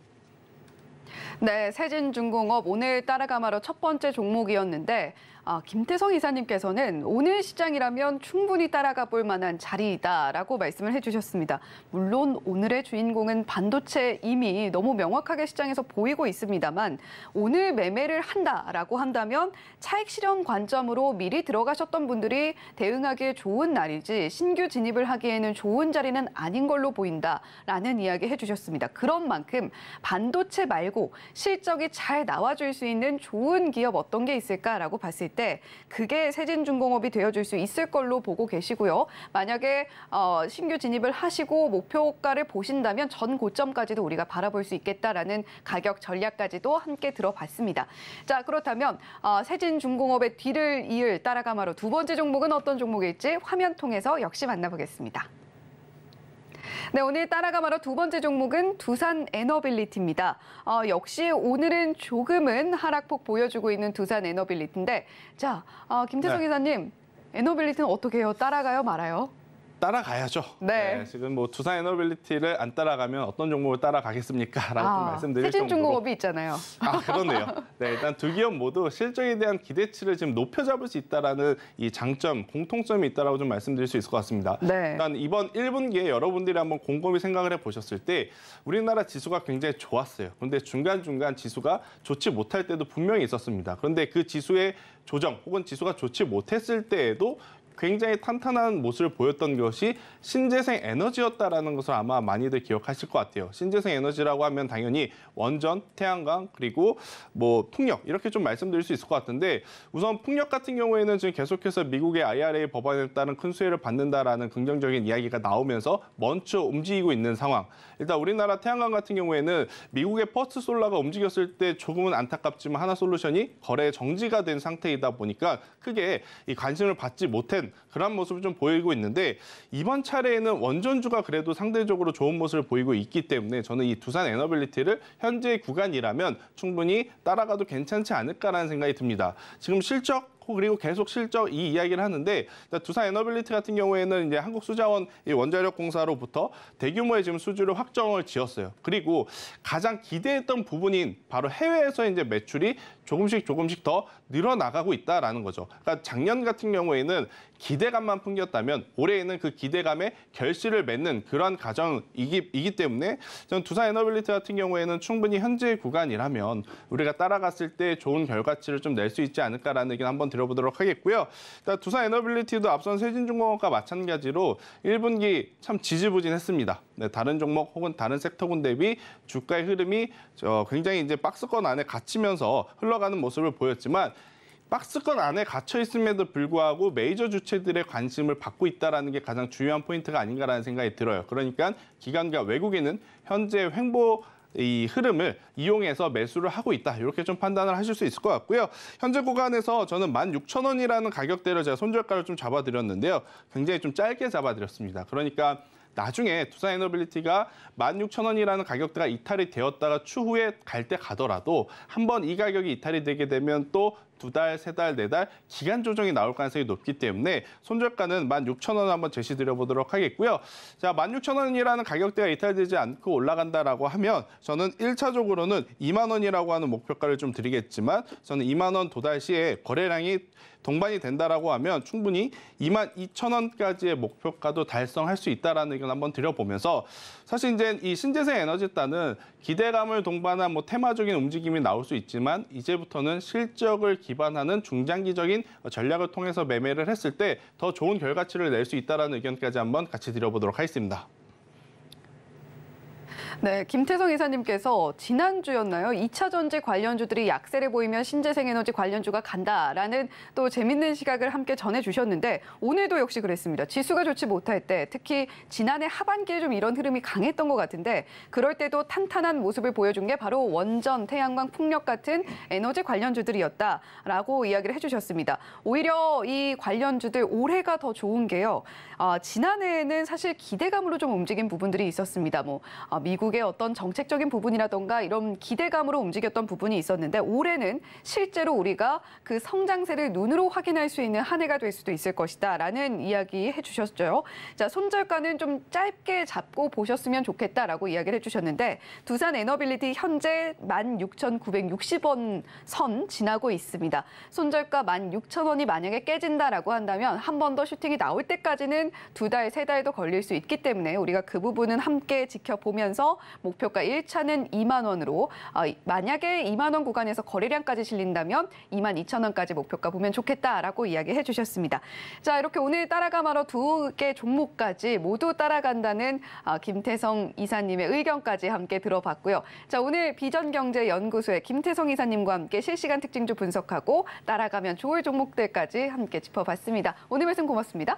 네, 세진중공업 오늘 따라가마로 첫 번째 종목이었는데 김태성 이사님께서는 오늘 시장이라면 충분히 따라가 볼 만한 자리이다라고 말씀을 해주셨습니다. 물론 오늘의 주인공은 반도체 이미 너무 명확하게 시장에서 보이고 있습니다만 오늘 매매를 한다라고 한다면 차익 실현 관점으로 미리 들어가셨던 분들이 대응하기에 좋은 날이지 신규 진입을 하기에는 좋은 자리는 아닌 걸로 보인다라는 이야기 해주셨습니다. 그런 만큼 반도체 말고 실적이 잘 나와줄 수 있는 좋은 기업 어떤 게 있을까라고 봤을 때 그게 세진중공업이 되어줄 수 있을 걸로 보고 계시고요. 만약에 신규 진입을 하시고 목표가를 보신다면 전 고점까지도 우리가 바라볼 수 있겠다라는 가격 전략까지도 함께 들어봤습니다. 자, 그렇다면 세진중공업의 뒤를 이을 따라가마로 두 번째 종목은 어떤 종목일지 화면 통해서 역시 만나보겠습니다. 네, 오늘 따라가마로 두 번째 종목은 두산에너빌리티입니다. 역시 오늘은 조금은 하락폭 보여주고 있는 두산에너빌리티인데, 자, 김태성 기사님, 에너빌리티는 어떻게 해요? 따라가요, 말아요? 따라가야죠. 네. 지금 뭐 두산에너빌리티를 안 따라가면 어떤 종목을 따라가겠습니까? 라고 좀 말씀드릴 정도로. 세진중공업이 있잖아요. 그렇네요. 네, 일단 두 기업 모두 실적에 대한 기대치를 지금 높여잡을 수 있다라는 이 장점, 공통점이 있다라고 좀 말씀드릴 수 있을 것 같습니다. 네. 일단 이번 1분기에 여러분들이 한번 곰곰이 생각을 해보셨을 때 우리나라 지수가 굉장히 좋았어요. 그런데 중간중간 지수가 좋지 못할 때도 분명히 있었습니다. 그런데 그 지수의 조정 혹은 지수가 좋지 못했을 때에도 굉장히 탄탄한 모습을 보였던 것이 신재생 에너지였다라는 것을 아마 많이들 기억하실 것 같아요. 신재생 에너지라고 하면 당연히 원전, 태양광, 그리고 뭐 풍력 이렇게 좀 말씀드릴 수 있을 것 같은데 우선 풍력 같은 경우에는 지금 계속해서 미국의 IRA 법안에 따른 큰 수혜를 받는다라는 긍정적인 이야기가 나오면서 먼저 움직이고 있는 상황. 일단 우리나라 태양광 같은 경우에는 미국의 퍼스트 솔라가 움직였을 때 조금은 안타깝지만 하나솔루션이 거래 정지가 된 상태이다 보니까 크게 이 관심을 받지 못한 그런 모습을 좀 보이고 있는데 이번 차례에는 원전주가 그래도 상대적으로 좋은 모습을 보이고 있기 때문에 저는 이 두산에너빌리티를 현재 구간이라면 충분히 따라가도 괜찮지 않을까라는 생각이 듭니다. 지금 실적 그리고 계속 실적 이 이야기를 하는데 두산에너빌리티 같은 경우에는 이제 한국수자원 원자력공사로부터 대규모의 지금 수주를 확정을 지었어요. 그리고 가장 기대했던 부분인 바로 해외에서 이제 매출이 조금씩 더 늘어나가고 있다라는 거죠. 그러니까 작년 같은 경우에는 기대감만 풍겼다면 올해에는 그 기대감에 결실을 맺는 그런 과정이기 때문에 저는 두산에너빌리티 같은 경우에는 충분히 현재 구간이라면 우리가 따라갔을 때 좋은 결과치를 좀 낼 수 있지 않을까라는 의견 한번 드려보도록 하겠고요. 두산에너빌리티도 앞선 세진중공업과 마찬가지로 1분기 참 지지부진했습니다. 네, 다른 종목 혹은 다른 섹터군 대비 주가의 흐름이 굉장히 이제 박스권 안에 갇히면서 흘러가는 모습을 보였지만 박스권 안에 갇혀 있음에도 불구하고 메이저 주체들의 관심을 받고 있다는 게 가장 중요한 포인트가 아닌가라는 생각이 들어요. 그러니까 기관과 외국인은 현재 횡보 이 흐름을 이용해서 매수를 하고 있다. 이렇게 좀 판단을 하실 수 있을 것 같고요. 현재 구간에서 저는 16,000원이라는 가격대를 제가 손절가를 좀 잡아드렸는데요. 굉장히 좀 짧게 잡아드렸습니다. 그러니까 나중에 두산에너빌리티가 16,000원이라는 가격대가 이탈이 되었다가 추후에 갈 때 가더라도 한번 이 가격이 이탈이 되게 되면 또 2달, 3달, 4달 기간 조정이 나올 가능성이 높기 때문에 손절가는 16,000원 한번 제시드려보도록 하겠고요. 자, 16,000원이라는 가격대가 이탈되지 않고 올라간다라고 하면 저는 1차적으로는 2만 원이라고 하는 목표가를 좀 드리겠지만 저는 2만 원 도달 시에 거래량이 동반이 된다라고 하면 충분히 22,000원까지의 목표가도 달성할 수 있다라는 의견 한번 드려보면서 사실 이제 이 신재생 에너지단은 기대감을 동반한 뭐 테마적인 움직임이 나올 수 있지만 이제부터는 실적을 기반하는 중장기적인 전략을 통해서 매매를 했을 때 더 좋은 결과치를 낼 수 있다라는 의견까지 한번 같이 드려보도록 하겠습니다. 네, 김태성 이사님께서 지난주였나요? 2차 전지 관련주들이 약세를 보이면 신재생에너지 관련주가 간다라는 또 재밌는 시각을 함께 전해주셨는데 오늘도 역시 그랬습니다. 지수가 좋지 못할 때 특히 지난해 하반기에 좀 이런 흐름이 강했던 것 같은데 그럴 때도 탄탄한 모습을 보여준 게 바로 원전, 태양광, 풍력 같은 에너지 관련주들이었다라고 이야기를 해주셨습니다. 오히려 이 관련주들 올해가 더 좋은 게요. 지난해에는 사실 기대감으로 좀 움직인 부분들이 있었습니다. 미국의 어떤 정책적인 부분이라던가 이런 기대감으로 움직였던 부분이 있었는데 올해는 실제로 우리가 그 성장세를 눈으로 확인할 수 있는 한 해가 될 수도 있을 것이다라는 이야기 해주셨죠. 자, 손절가는 좀 짧게 잡고 보셨으면 좋겠다라고 이야기를 해주셨는데 두산 에너빌리티 현재 16,960원 선 지나고 있습니다. 손절가 16,000원이 만약에 깨진다라고 한다면 한 번 더 슈팅이 나올 때까지는 2달, 3달도 걸릴 수 있기 때문에 우리가 그 부분은 함께 지켜보면서 목표가 1차는 2만 원으로 만약에 2만 원 구간에서 거래량까지 실린다면 22,000원까지 목표가 보면 좋겠다라고 이야기해 주셨습니다. 자, 이렇게 오늘 따라가마로 2개 종목까지 모두 따라간다는 김태성 이사님의 의견까지 함께 들어봤고요. 자, 오늘 비전경제연구소의 김태성 이사님과 함께 실시간 특징주 분석하고 따라가면 좋을 종목들까지 함께 짚어봤습니다. 오늘 말씀 고맙습니다.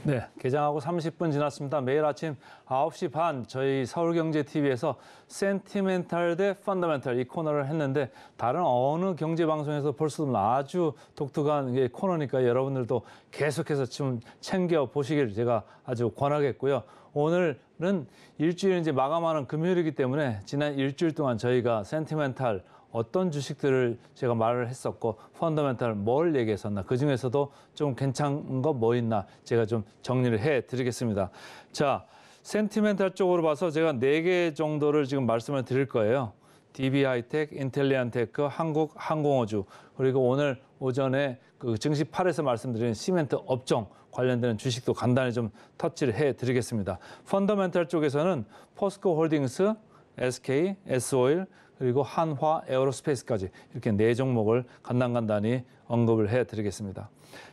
네, 개장하고 30분 지났습니다. 매일 아침 9시 반 저희 서울경제TV에서 센티멘탈 대 펀더멘탈 이 코너를 했는데 다른 어느 경제방송에서 볼 수 없는 아주 독특한 코너니까 여러분들도 계속해서 좀 챙겨보시길 제가 아주 권하겠고요. 오늘은 일주일 이제 마감하는 금요일이기 때문에 지난 일주일 동안 저희가 센티멘탈 어떤 주식들을 제가 말을 했었고 펀더멘탈 뭘 얘기했었나 그중에서도 좀 괜찮은 거 뭐 있나 제가 좀 정리를 해드리겠습니다. 자, 센티멘탈 쪽으로 봐서 제가 4개 정도를 지금 말씀을 드릴 거예요. DB하이텍, 인텔리안테크, 한국항공우주 그리고 오늘 오전에 그 증시 8에서 말씀드린 시멘트 업종 관련되는 주식도 간단히 좀 터치를 해드리겠습니다. 펀더멘탈 쪽에서는 포스코홀딩스, SK, S오일 그리고 한화 에어로스페이스까지 이렇게 4종목을 간단히 언급을 해드리겠습니다.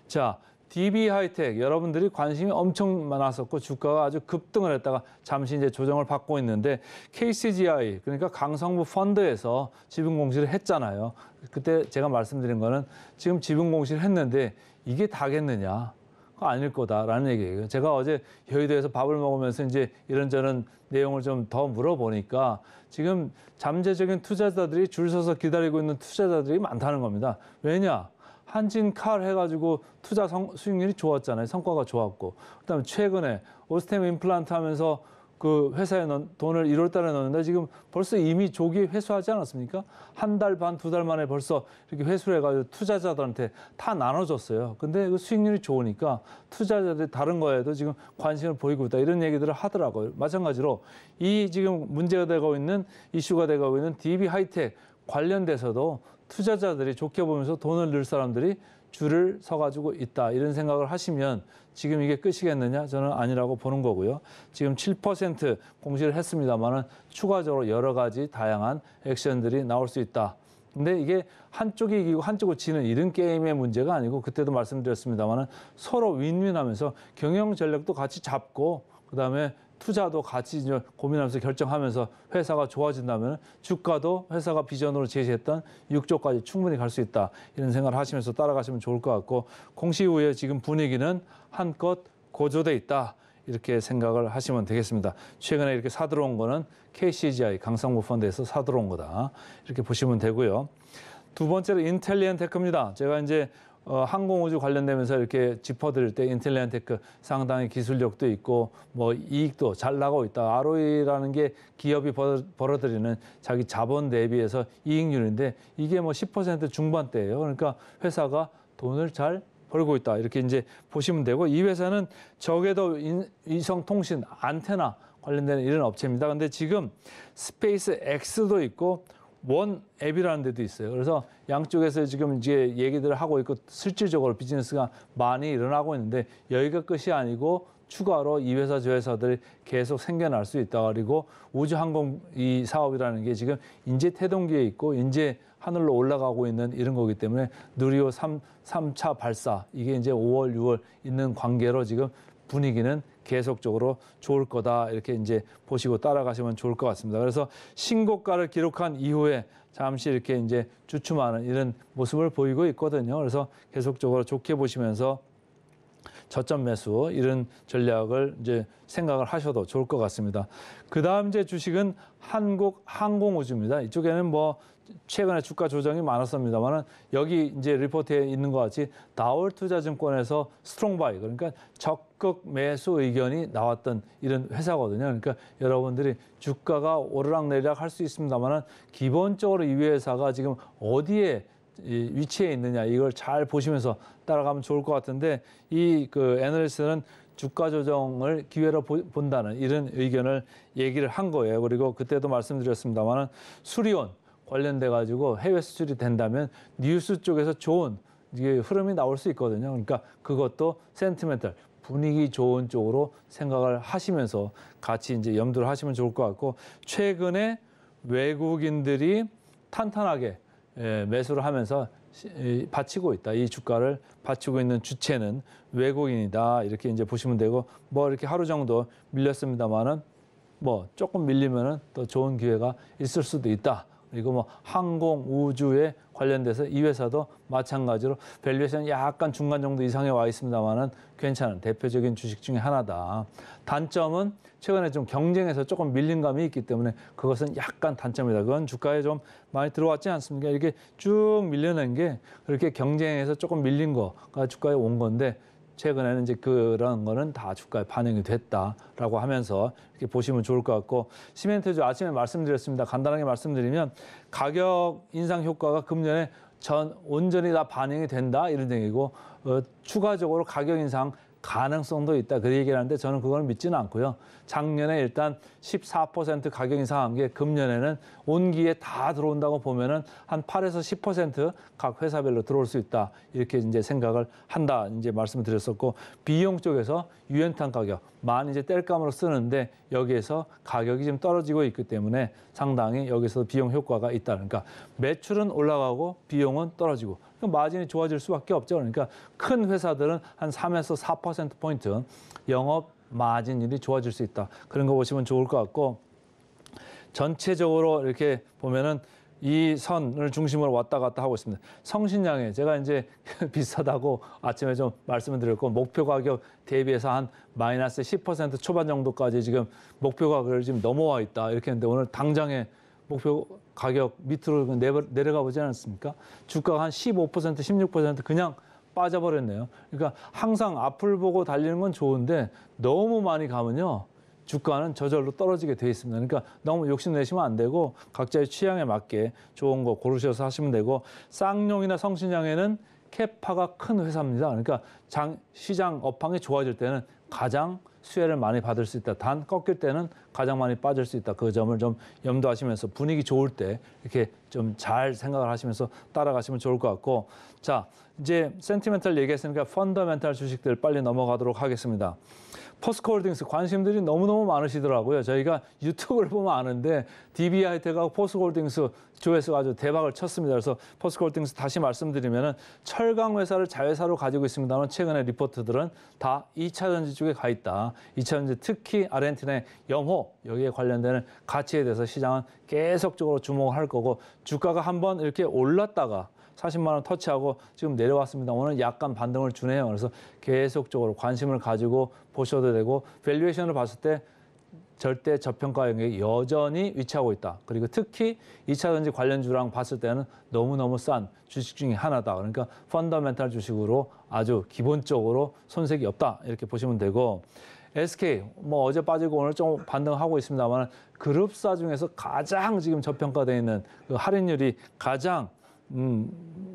자, DB하이텍 여러분들이 관심이 엄청 많았었고 주가가 아주 급등을 했다가 잠시 이제 조정을 받고 있는데 KCGI 그러니까 강성부 펀드에서 지분 공시를 했잖아요. 그때 제가 말씀드린 거는 지금 지분 공시를 했는데 이게 다겠느냐? 아닐 거다라는 얘기예요. 제가 어제 여의도에서 밥을 먹으면서 이제 이런저런 내용을 좀 더 물어보니까 지금 잠재적인 투자자들이 줄 서서 기다리고 있는 투자자들이 많다는 겁니다. 왜냐? 한진칼 해가지고 투자 수익률이 좋았잖아요. 성과가 좋았고. 그다음에 최근에 오스템 임플란트 하면서 그 회사에 돈을 1월 달에 넣었는데 지금 벌써 이미 조기 회수하지 않았습니까? 1달 반, 2달 만에 벌써 이렇게 회수를 해가지고 투자자들한테 다 나눠줬어요. 근데 그 수익률이 좋으니까 투자자들이 다른 거에도 지금 관심을 보이고 있다. 이런 얘기들을 하더라고요. 마찬가지로 이 지금 문제가 되고 있는 이슈가 되고 있는 DB하이텍 관련돼서도 투자자들이 좋게 보면서 돈을 넣을 사람들이 줄을 서가지고 있다. 이런 생각을 하시면 지금 이게 끝이겠느냐? 저는 아니라고 보는 거고요. 지금 7% 공시를 했습니다만은 추가적으로 여러 가지 다양한 액션들이 나올 수 있다. 근데 이게 한쪽이 이기고 한쪽을 지는 이런 게임의 문제가 아니고 그때도 말씀드렸습니다만은 서로 윈윈하면서 경영 전략도 같이 잡고 그다음에 투자도 같이 이제 고민하면서 결정하면서 회사가 좋아진다면 주가도 회사가 비전으로 제시했던 6조까지 충분히 갈 수 있다. 이런 생각을 하시면서 따라가시면 좋을 것 같고 공시 후에 지금 분위기는 한껏 고조돼 있다. 이렇게 생각을 하시면 되겠습니다. 최근에 이렇게 사들어온 거는 KCGI 강성부 펀드에서 사들어온 거다. 이렇게 보시면 되고요. 두 번째로 인텔리언테크입니다. 제가 이제 항공우주 관련되면서 이렇게 짚어드릴 때 인텔리언테크 상당히 기술력도 있고 뭐 이익도 잘 나가고 있다. ROE라는 게 기업이 벌어들이는 자기 자본 대비해서 이익률인데 이게 뭐 10% 중반대예요. 그러니까 회사가 돈을 잘 벌고 있다. 이렇게 이제 보시면 되고 이 회사는 적외도 위성통신 안테나 관련되는 이런 업체입니다. 근데 지금 스페이스 X도 있고 원 앱이라는 데도 있어요. 그래서 양쪽에서 지금 이제 얘기들을 하고 있고 실질적으로 비즈니스가 많이 일어나고 있는데 여기가 끝이 아니고 추가로 이 회사 저 회사들이 계속 생겨날 수 있다. 그리고 우주항공 이 사업이라는 게 지금 인재 태동기에 있고 인재 하늘로 올라가고 있는 이런 거기 때문에 누리호 3차 발사 이게 이제 5월, 6월 있는 관계로 지금 분위기는 계속적으로 좋을 거다 이렇게 이제 보시고 따라가시면 좋을 것 같습니다. 그래서 신고가를 기록한 이후에 잠시 이렇게 이제 주춤하는 이런 모습을 보이고 있거든요. 그래서 계속적으로 좋게 보시면서 저점 매수 이런 전략을 이제 생각을 하셔도 좋을 것 같습니다. 그다음 이제 주식은 한국항공우주입니다. 이쪽에는 뭐 최근에 주가 조정이 많았습니다만은 여기 이제 리포트에 있는 것 같이 다올투자증권에서 스트롱바이 그러니까 적극 매수 의견이 나왔던 이런 회사거든요. 그러니까 여러분들이 주가가 오르락내리락 할 수 있습니다만은 기본적으로 이 회사가 지금 어디에 위치해 있느냐 이걸 잘 보시면서 따라가면 좋을 것 같은데 이 그 애널리스트는 주가 조정을 기회로 본다는 이런 의견을 얘기를 한 거예요. 그리고 그때도 말씀드렸습니다만은 수리온 관련돼 가지고 해외 수출이 된다면 뉴스 쪽에서 좋은 이게 흐름이 나올 수 있거든요. 그러니까 그것도 센티멘탈 분위기 좋은 쪽으로 생각을 하시면서 같이 이제 염두를 하시면 좋을 것 같고 최근에 외국인들이 탄탄하게 매수를 하면서 받치고 있다. 이 주가를 받치고 있는 주체는 외국인이다. 이렇게 이제 보시면 되고 뭐 이렇게 하루 정도 밀렸습니다만은 뭐 조금 밀리면은 또 좋은 기회가 있을 수도 있다. 그리고 뭐 항공 우주에 관련돼서 이 회사도 마찬가지로 밸류에이션 약간 중간 정도 이상에 와 있습니다만은 괜찮은 대표적인 주식 중에 하나다. 단점은 최근에 좀 경쟁에서 조금 밀린 감이 있기 때문에 그것은 약간 단점이다. 그건 주가에 좀 많이 들어왔지 않습니까? 이렇게 쭉 밀려낸 게 그렇게 경쟁에서 조금 밀린 거가 주가에 온 건데 최근에는 이제 그런 거는 다 주가에 반영이 됐다라고 하면서 이렇게 보시면 좋을 것 같고 시멘트주 아침에 말씀드렸습니다. 간단하게 말씀드리면 가격 인상 효과가 금년에 온전히 다 반영이 된다 이런 얘기고 추가적으로 가격 인상 가능성도 있다. 그 얘기를 하는데 저는 그걸 믿지는 않고요. 작년에 일단 14% 가격 인상한 게 금년에는 온기에 다 들어온다고 보면은 한 8에서 10% 각 회사별로 들어올 수 있다. 이렇게 이제 생각을 한다. 이제 말씀을 드렸었고 비용 쪽에서 유연탄 가격 많이 이제 땔감으로 쓰는데 여기에서 가격이 지금 떨어지고 있기 때문에 상당히 여기서 비용 효과가 있다. 그러니까 매출은 올라가고 비용은 떨어지고 그러니까 마진이 좋아질 수밖에 없죠. 그러니까 큰 회사들은 한 3에서 4%포인트 영업 마진율이 좋아질 수 있다. 그런 거 보시면 좋을 것 같고 전체적으로 이렇게 보면은 이 선을 중심으로 왔다 갔다 하고 있습니다. 성신양에 제가 이제 비싸다고 아침에 좀 말씀을 드렸고 목표 가격 대비해서 한 마이너스 10% 초반 정도까지 지금 목표 가격을 지금 넘어와 있다. 이렇게 했는데 오늘 당장에 목표 가격 밑으로 내려가 보지 않았습니까? 주가가 한 15%, 16% 그냥 빠져버렸네요. 그러니까 항상 앞을 보고 달리는 건 좋은데 너무 많이 가면요. 주가는 저절로 떨어지게 돼 있습니다. 그러니까 너무 욕심내시면 안 되고 각자의 취향에 맞게 좋은 거 고르셔서 하시면 되고 쌍용이나 성신양에는 캐파가 큰 회사입니다. 그러니까 시장 업황이 좋아질 때는 가장 수혜를 많이 받을 수 있다. 단 꺾일 때는 가장 많이 빠질 수 있다. 그 점을 좀 염두하시면서 분위기 좋을 때 이렇게 좀 잘 생각을 하시면서 따라가시면 좋을 것 같고 자 이제 센티멘탈 얘기했으니까 펀더멘탈 주식들 빨리 넘어가도록 하겠습니다. 포스코홀딩스 관심들이 너무너무 많으시더라고요. 저희가 유튜브를 보면 아는데 DB하이텍하고 포스코홀딩스 조회수가 아주 대박을 쳤습니다. 그래서 포스코홀딩스 다시 말씀드리면은 철강 회사를 자회사로 가지고 있습니다만 최근에 리포트들은 다 2차 전지 쪽에 가 있다. 2차 전지 특히 아르헨티나의 염호 여기에 관련되는 가치에 대해서 시장은 계속적으로 주목을 할 거고 주가가 한번 이렇게 올랐다가 40만 원 터치하고 지금 내려왔습니다. 오늘 약간 반등을 주네요. 그래서 계속적으로 관심을 가지고 보셔도 되고 밸류에이션을 봤을 때 절대 저평가 영역에 여전히 위치하고 있다. 그리고 특히 2차전지 관련주랑 봤을 때는 너무너무 싼 주식 중에 하나다. 그러니까 펀더멘탈 주식으로 아주 기본적으로 손색이 없다. 이렇게 보시면 되고, SK 뭐 어제 빠지고 오늘 좀 반등하고 있습니다만 그룹사 중에서 가장 지금 저평가되어 있는 그 할인율이 가장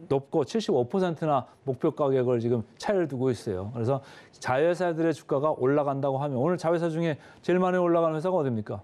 높고 75%나 목표 가격을 지금 차이를 두고 있어요. 그래서 자회사들의 주가가 올라간다고 하면 오늘 자회사 중에 제일 많이 올라가는 회사가 어디입니까?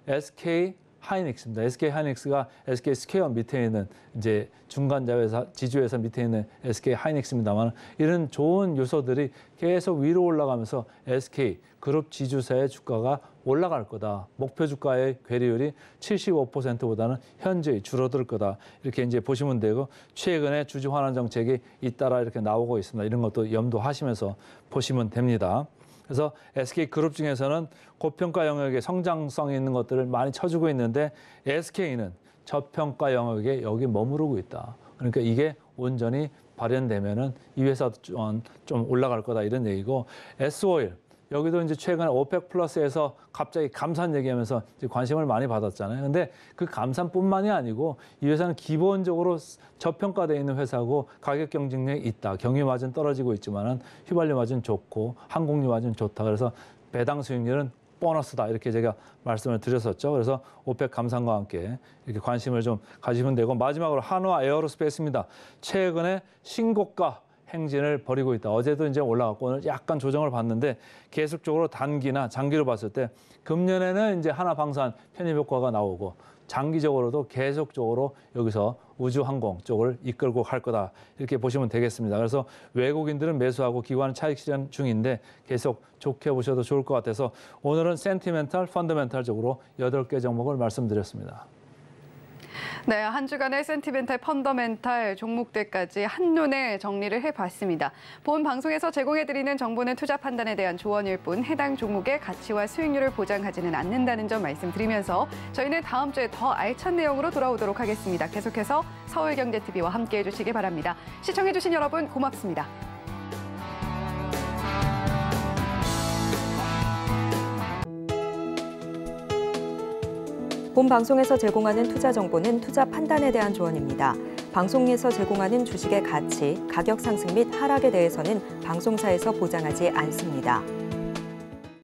SK 하이닉스입니다. SK 하이닉스가 SK 스퀘어 밑에 있는 이제 중간 자회사, 지주회사 밑에 있는 SK 하이닉스입니다만 이런 좋은 요소들이 계속 위로 올라가면서 SK 그룹 지주사의 주가가 올라갈 거다. 목표 주가의 괴리율이 75%보다는 현저히 줄어들 거다. 이렇게 이제 보시면 되고 최근에 주주 환원 정책이 잇따라 이렇게 나오고 있습니다. 이런 것도 염두하시면서 보시면 됩니다. 그래서 SK 그룹 중에서는 고평가 영역에 성장성이 있는 것들을 많이 쳐주고 있는데 SK는 저평가 영역에 여기 머무르고 있다. 그러니까 이게 온전히 발현되면은 이 회사도 좀 올라갈 거다 이런 얘기고 S-오일 여기도 이제 최근에 오펙 플러스에서 갑자기 감산 얘기하면서 이제 관심을 많이 받았잖아요. 근데 그 감산뿐만이 아니고 이 회사는 기본적으로 저평가되어 있는 회사고 가격 경쟁력이 있다. 경유 마진 떨어지고 있지만은 휘발유 마진 좋고 항공유 마진 좋다. 그래서 배당 수익률은 보너스다. 이렇게 제가 말씀을 드렸었죠. 그래서 오펙 감산과 함께 이렇게 관심을 좀 가지면 되고 마지막으로 한화 에어로스페이스입니다. 최근에 신고가 행진을 벌이고 있다. 어제도 이제 올라갔고 오늘 약간 조정을 받는데 계속적으로 단기나 장기로 봤을 때 금년에는 이제 하나방산 편입 효과가 나오고 장기적으로도 계속적으로 여기서 우주항공 쪽을 이끌고 갈 거다. 이렇게 보시면 되겠습니다. 그래서 외국인들은 매수하고 기관은 차익 실현 중인데 계속 좋게 보셔도 좋을 것 같아서 오늘은 센티멘탈, 펀더멘탈적으로 8개 종목을 말씀드렸습니다. 네, 한 주간의 센티멘탈, 펀더멘탈 종목들까지 한눈에 정리를 해봤습니다. 본 방송에서 제공해드리는 정보는 투자 판단에 대한 조언일 뿐 해당 종목의 가치와 수익률을 보장하지는 않는다는 점 말씀드리면서 저희는 다음 주에 더 알찬 내용으로 돌아오도록 하겠습니다. 계속해서 서울경제TV와 함께해 주시기 바랍니다. 시청해주신 여러분 고맙습니다. 본 방송에서 제공하는 투자 정보는 투자 판단에 대한 조언입니다. 방송에서 제공하는 주식의 가치, 가격 상승 및 하락에 대해서는 방송사에서 보장하지 않습니다.